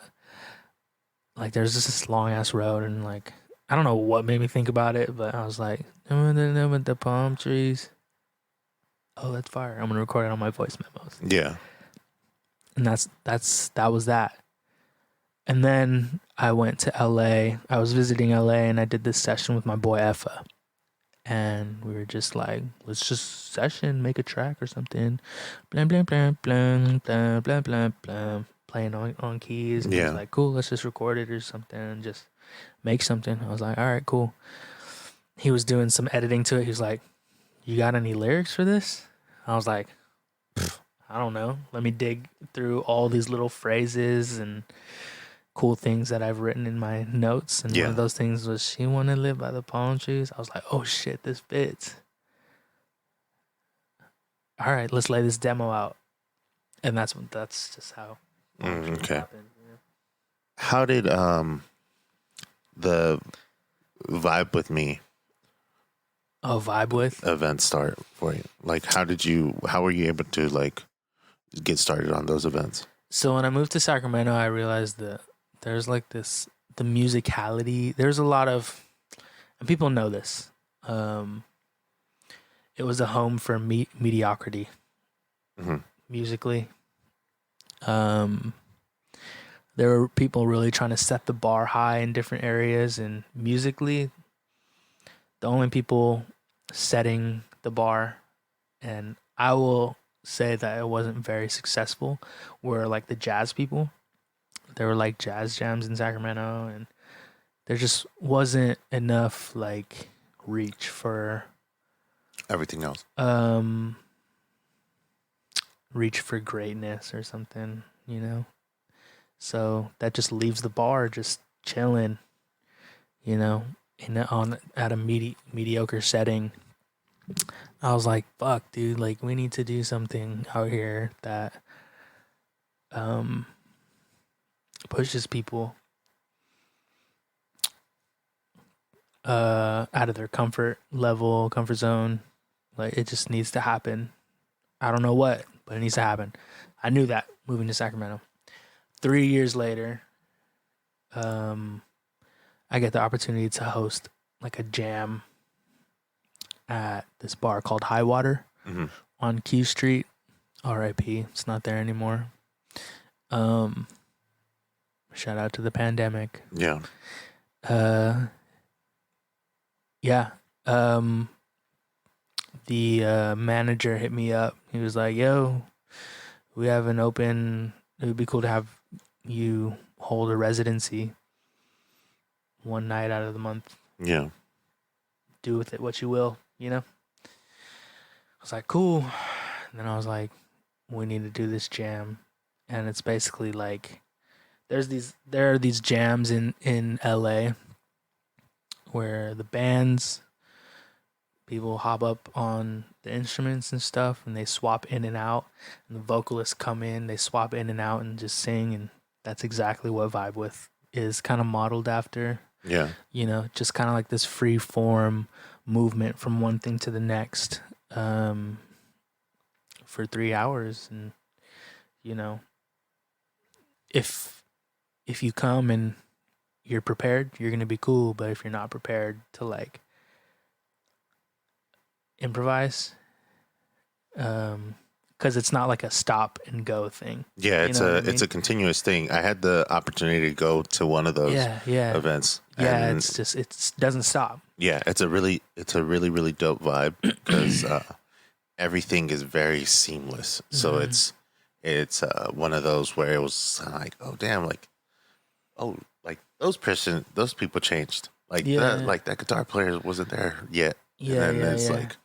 like there's just this long ass road and like I don't know what made me think about it, but I was like, with the palm trees. Oh, that's fire. I'm gonna record it on my voice memos. Yeah. And that was that. And then I went to LA. I was visiting LA and I did this session with my boy Effa. And we were just like, let's just session, make a track or something. Blah, blah, blah, blah, blah, blah, blah, blah. Playing on keys. And he was like, cool, let's just record it or something and just make something. I was like, all right, cool. He was doing some editing to it. He was like, you got any lyrics for this? I was like, I don't know. Let me dig through all these little phrases and cool things that I've written in my notes. And one of those things was, she want to live by the palm trees. I was like, oh shit, this fits. all right, let's lay this demo out. And that's just how Okay. happened. How did the Vibe with Me Vibe with? event start for you? Like, how were you able to like get started on those events? So when I moved to Sacramento, I realized that there's like the musicality. There's a lot of, and people know this. It was a home for mediocrity, musically. There were people really trying to set the bar high in different areas, and musically, the only people setting the bar, and I will say that it wasn't very successful, were like the jazz people. There were like jazz jams in Sacramento, and there just wasn't enough like reach for Everything else. Reach for greatness or something, you know. So that just leaves the bar just chilling, you know, at a mediocre setting. I was like, fuck, dude, like we need to do something out here that pushes people out of their comfort zone. Like it just needs to happen. I don't know what, but it needs to happen. I knew that moving to Sacramento. 3 years later, I get the opportunity to host like a jam at this bar called High Water on Q Street. R.I.P. It's not there anymore. Shout out to the pandemic. Yeah. Yeah. The manager hit me up. He was like, "Yo, we have an open. It would be cool to have you hold a residency one night out of the month. Yeah. Do with it what you will, you know." I was like, "Cool." And then I was like, "We need to do this jam," and it's basically like there are these jams in LA where the bands, people hop up on the instruments and stuff, and they swap in and out, and the vocalists come in, they swap in and out and just sing, and that's exactly what Vibe With is kind of modeled after. Yeah. You know, just kind of like this free form movement from one thing to the next for 3 hours. And, you know, if you come and you're prepared, you're going to be cool. But if you're not prepared to like improvise, because it's not like a stop and go thing. Yeah, it's it's a continuous thing. I had the opportunity to go to one of those events. Yeah, it's just it doesn't stop. Yeah, it's a really dope vibe because everything is very seamless. So it's one of those where it was like, oh damn, like like those people changed. Like that guitar player wasn't there yet. Yeah, and then it's like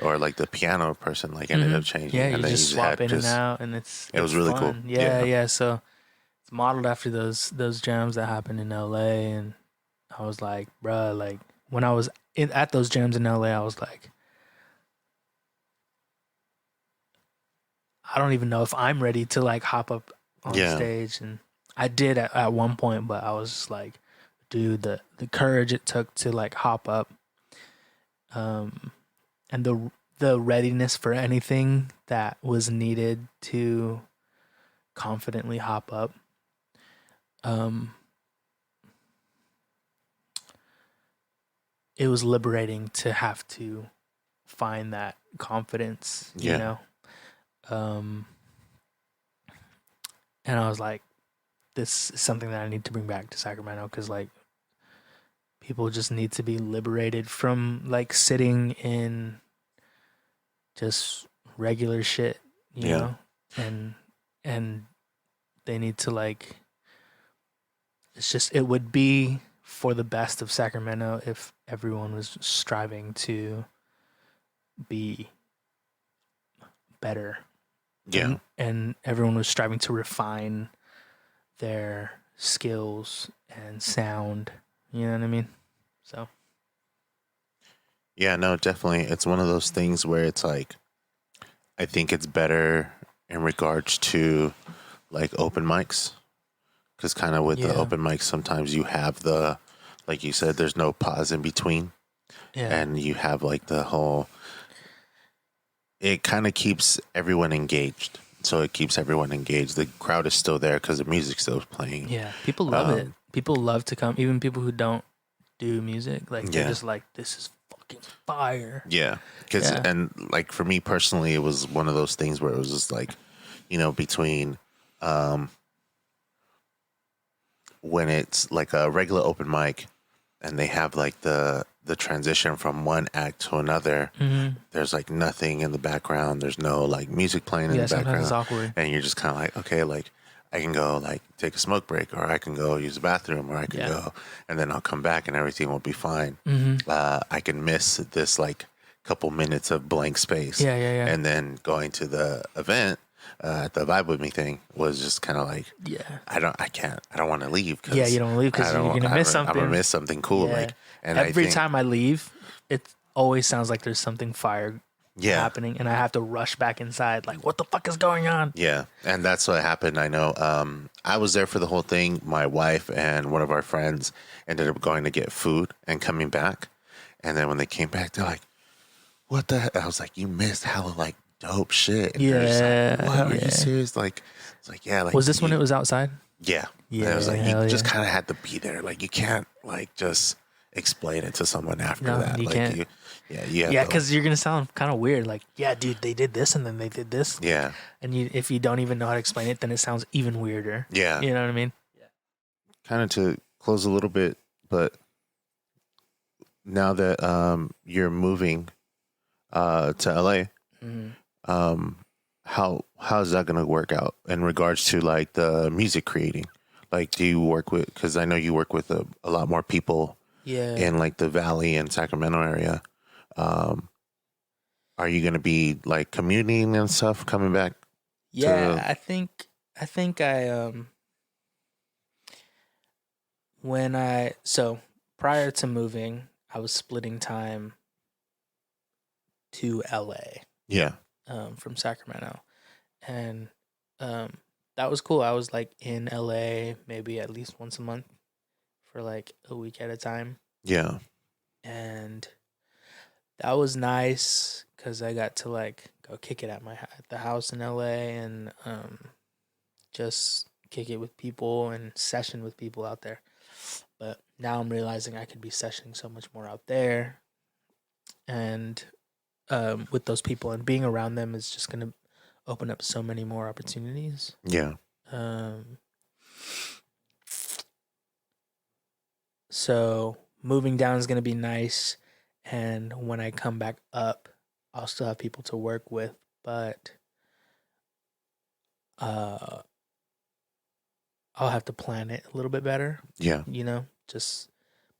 or like the piano person like ended up changing. Yeah, and you then just swap in and out, and it was really fun. cool. Yeah. So it's modeled after those jams that happened in LA, and I was like, bruh, like when I was at those jams in LA, I was like, I don't even know if I'm ready to like hop up on stage, and I did at one point, but I was just like, dude, the courage it took to like hop up, and the readiness for anything that was needed to confidently hop up. It was liberating to have to find that confidence, you know? And I was like, this is something that I need to bring back to Sacramento, because like people just need to be liberated from like sitting in just regular shit, you know, and they need to like, it would be for the best of Sacramento if everyone was striving to be better. Yeah. And everyone was striving to refine their skills and sound, you know what I mean? So yeah, no, definitely. It's one of those things where it's like I think it's better in regards to like open mics, because kind of with the open mics, sometimes you have the, like you said, there's no pause in between, and you have like the whole. It kind of keeps everyone engaged. So it keeps everyone engaged. The crowd is still there because the music's still playing. Yeah, people love it. People love to come. Even people who don't do music, like they're just like, this is fucking fire. Yeah, because and like for me personally, it was one of those things where it was just like, between when it's like a regular open mic, and they have like the transition from one act to another. Mm-hmm. There's like nothing in the background. There's no like music playing in the background. Sometimes it's awkward, and you're just kind of like, okay, like I can go like take a smoke break, or I can go use the bathroom, or I can go, and then I'll come back and everything will be fine. Mm-hmm. I can miss this like couple minutes of blank space. Yeah. And then going to the event, the Vibe With Me thing was just kind of like, I don't want to leave. Cause you don't leave because you're gonna miss something. I'm gonna miss something cool. Yeah. Like, and every time I leave, it always sounds like there's something fire happening, and I have to rush back inside. Like, what the fuck is going on? Yeah, and that's what happened. I know. I was there for the whole thing. My wife and one of our friends ended up going to get food and coming back, and then when they came back, they're like, "What the?" I was like, "You missed hella like dope shit." And they're just like, what? Are you serious? Like, it's like, yeah. Like, was this when it was outside? Yeah. And it was like you just kind of had to be there. Like, you can't like just explain it to someone after that. You like, can't. Because you're gonna sound kind of weird. Like, yeah, dude, they did this and then they did this. Yeah. And if you don't even know how to explain it, then it sounds even weirder. Yeah. You know what I mean? Yeah. Kind of to close a little bit, but now that you're moving to LA, how's that gonna work out in regards to like the music creating? Like, do you work with? Because I know you work with a lot more people. In like the Valley and Sacramento area. Are you going to be like commuting and stuff coming back? Yeah, I think prior to moving, I was splitting time to LA. Yeah. From Sacramento. And that was cool. I was like in LA maybe at least once a month for like a week at a time. Yeah. And that was nice because I got to like go kick it at the house in LA and just kick it with people and session with people out there. But now I'm realizing I could be sessioning so much more out there, and with those people, and being around them is just gonna open up so many more opportunities. Yeah. So moving down is gonna be nice, and when I come back up, I'll still have people to work with, but I'll have to plan it a little bit better. Yeah. Just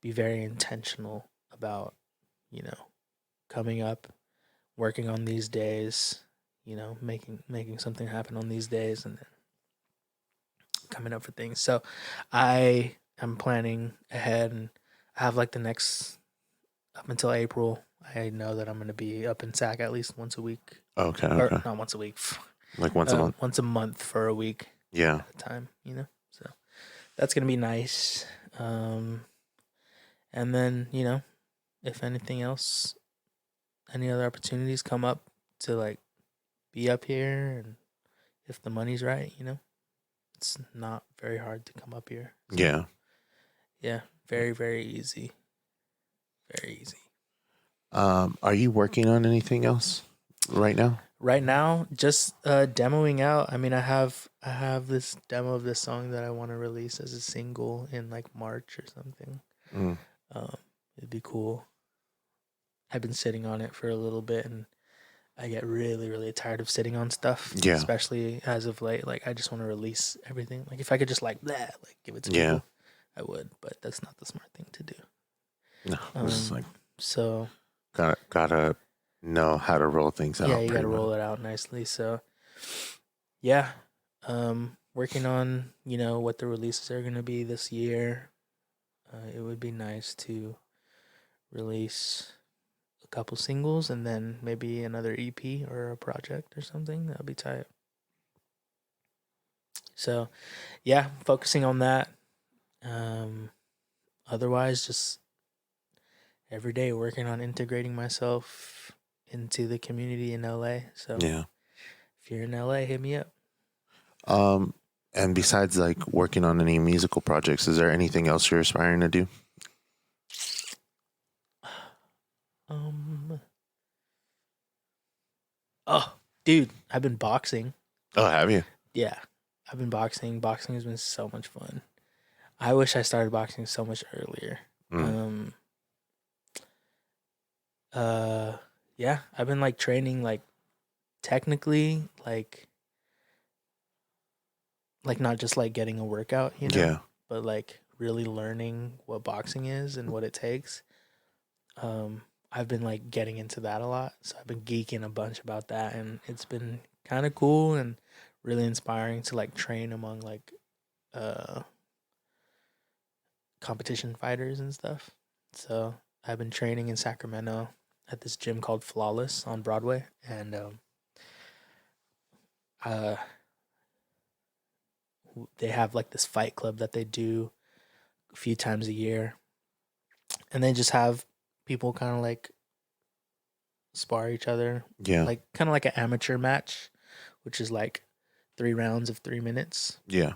be very intentional about, coming up, working on these days, making something happen on these days, and then coming up for things. So I am planning ahead, and I have like the next, up until April, I know that I'm going to be up in Sac at least once a week. Okay. Or not once a week. Like once a month? Once a month for a week. Yeah. At a time, So that's going to be nice. And then, if anything else, any other opportunities come up to like be up here, and if the money's right, it's not very hard to come up here. So, yeah. Yeah. Very, very easy. Very easy. Are you working on anything else right now? Right now, just demoing out. I mean, I have this demo of this song that I want to release as a single in like March or something. It'd be cool. I've been sitting on it for a little bit, and I get really, really tired of sitting on stuff. Yeah. Especially as of late. Like, I just want to release everything. Like, if I could just like give it to people, I would. But that's not the smart thing to do. No, it's like so gotta know how to roll things out. Yeah, you gotta roll it out nicely. So yeah, working on what the releases are gonna be this year. It would be nice to release a couple singles, and then maybe another EP or a project or something. That'll be tight. So, yeah, focusing on that. Otherwise, just every day working on integrating myself into the community in LA. So, Yeah. if you're in LA, hit me up. And besides like working on any musical projects, is there anything else you're aspiring to do? Oh, dude, I've been boxing. Oh, have you? Yeah, I've been boxing. Boxing has been so much fun. I wish I started boxing so much earlier. Yeah, I've been like training like technically like not just like getting a workout, you know, Yeah. but like really learning what boxing is and what it takes. I've been like getting into that a lot, so I've been geeking a bunch about that, and it's been kind of cool and really inspiring to like train among like competition fighters and stuff. So I've been training in Sacramento at this gym called Flawless on Broadway, and they have like this fight club that they do a few times a year, and they just have people kind of like spar each other. Yeah. Like kind of like an amateur match, which is like 3 rounds of 3 minutes. Yeah.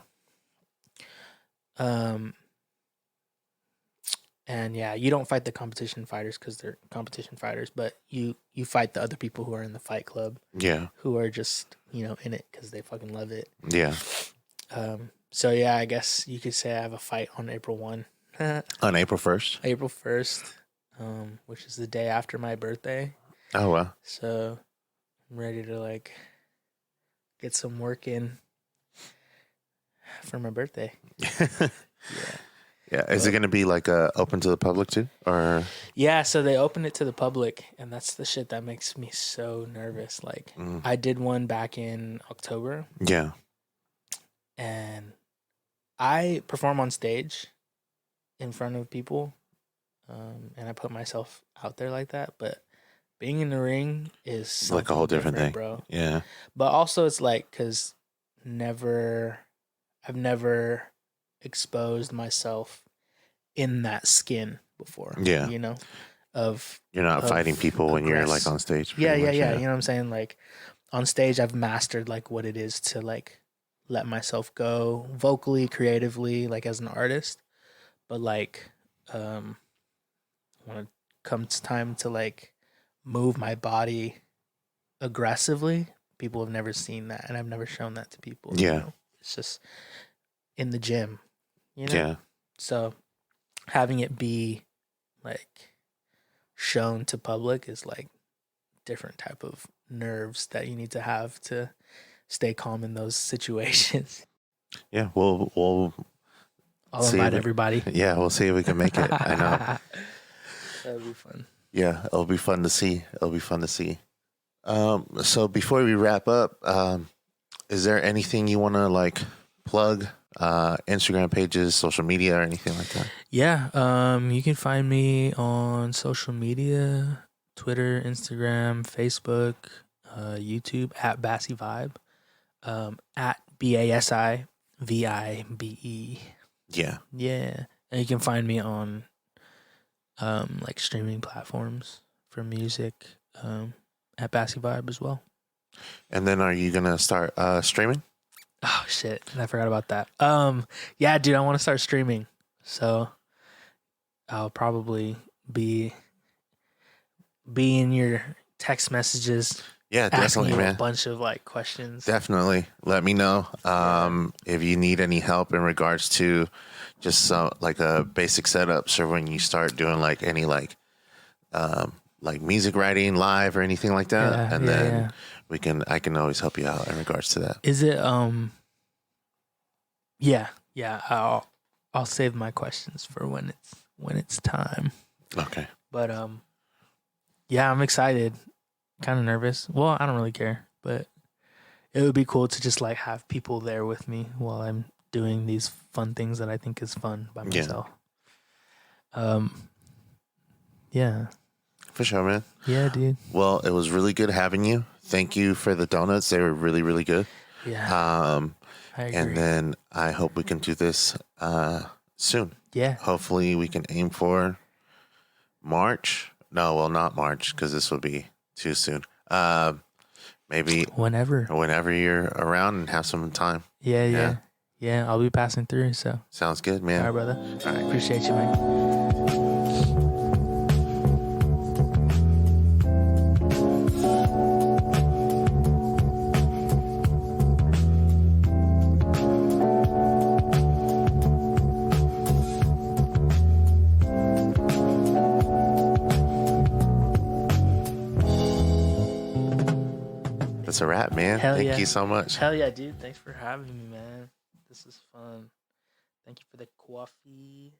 And yeah, you don't fight the competition fighters because they're competition fighters, but you fight the other people who are in the fight club. Yeah. Who are just, you know, in it because they fucking love it. Yeah. So yeah, I guess you could say I have a fight on April 1. On April 1st? April 1st, which is the day after my birthday. Oh, wow. So I'm ready to like get some work in for my birthday. Yeah. Yeah. Is it going to be like open to the public too? Or yeah, so they open it to the public, and that's the shit that makes me so nervous. Like I did one back in October. Yeah. And I perform on stage in front of people. And I put myself out there like that, but being in the ring is like a whole different thing, bro. Yeah. But also it's like cuz I've never exposed myself in that skin before. Yeah. You know, of you're not fighting people when you're like on stage. Yeah. You know what I'm saying? Like on stage I've mastered like what it is to like let myself go vocally, creatively, like as an artist. But like when it comes time to like move my body aggressively, people have never seen that, and I've never shown that to people. Yeah. You know? It's just in the gym, you know? Yeah. So having it be like shown to public is like different type of nerves that you need to have to stay calm in those situations. Yeah, we'll I'll invite everybody. Yeah, we'll see if we can make it. I know. That'll be fun. Yeah, it'll be fun to see. So before we wrap up, is there anything you want to like plug? Instagram pages, social media, or anything like that? Yeah, you can find me on social media, Twitter, Instagram, Facebook, YouTube at Basi Vibe, at BASI VIBE. Yeah. Yeah. And you can find me on like streaming platforms for music at Basi Vibe as well. And then are you gonna start streaming? Oh shit, I forgot about that. Yeah, dude, I want to start streaming. So I'll probably be in your text messages. Yeah, asking definitely, you man. A bunch of like questions. Definitely. Let me know if you need any help in regards to just some like a basic setups, or when you start doing like any like music writing live or anything like that. And then I can always help you out in regards to that. Is it yeah, I'll save my questions for when it's time. Okay. But yeah, I'm excited. Kind of nervous. Well, I don't really care, but it would be cool to just like have people there with me while I'm doing these fun things that I think is fun by myself. Yeah. For sure, man. Yeah, dude. Well, it was really good having you. Thank you for the donuts. They were really, really good. Yeah. I agree. And then I hope we can do this soon. Yeah. Hopefully we can aim for March. No, well, not March because this would be too soon. Maybe whenever you're around and have some time. Yeah. I'll be passing through. So sounds good, man. All right, brother. All right. Appreciate you, man. That's a wrap, man. Thank you so much. Hell yeah, dude. Thanks for having me, man. This is fun. Thank you for the coffee.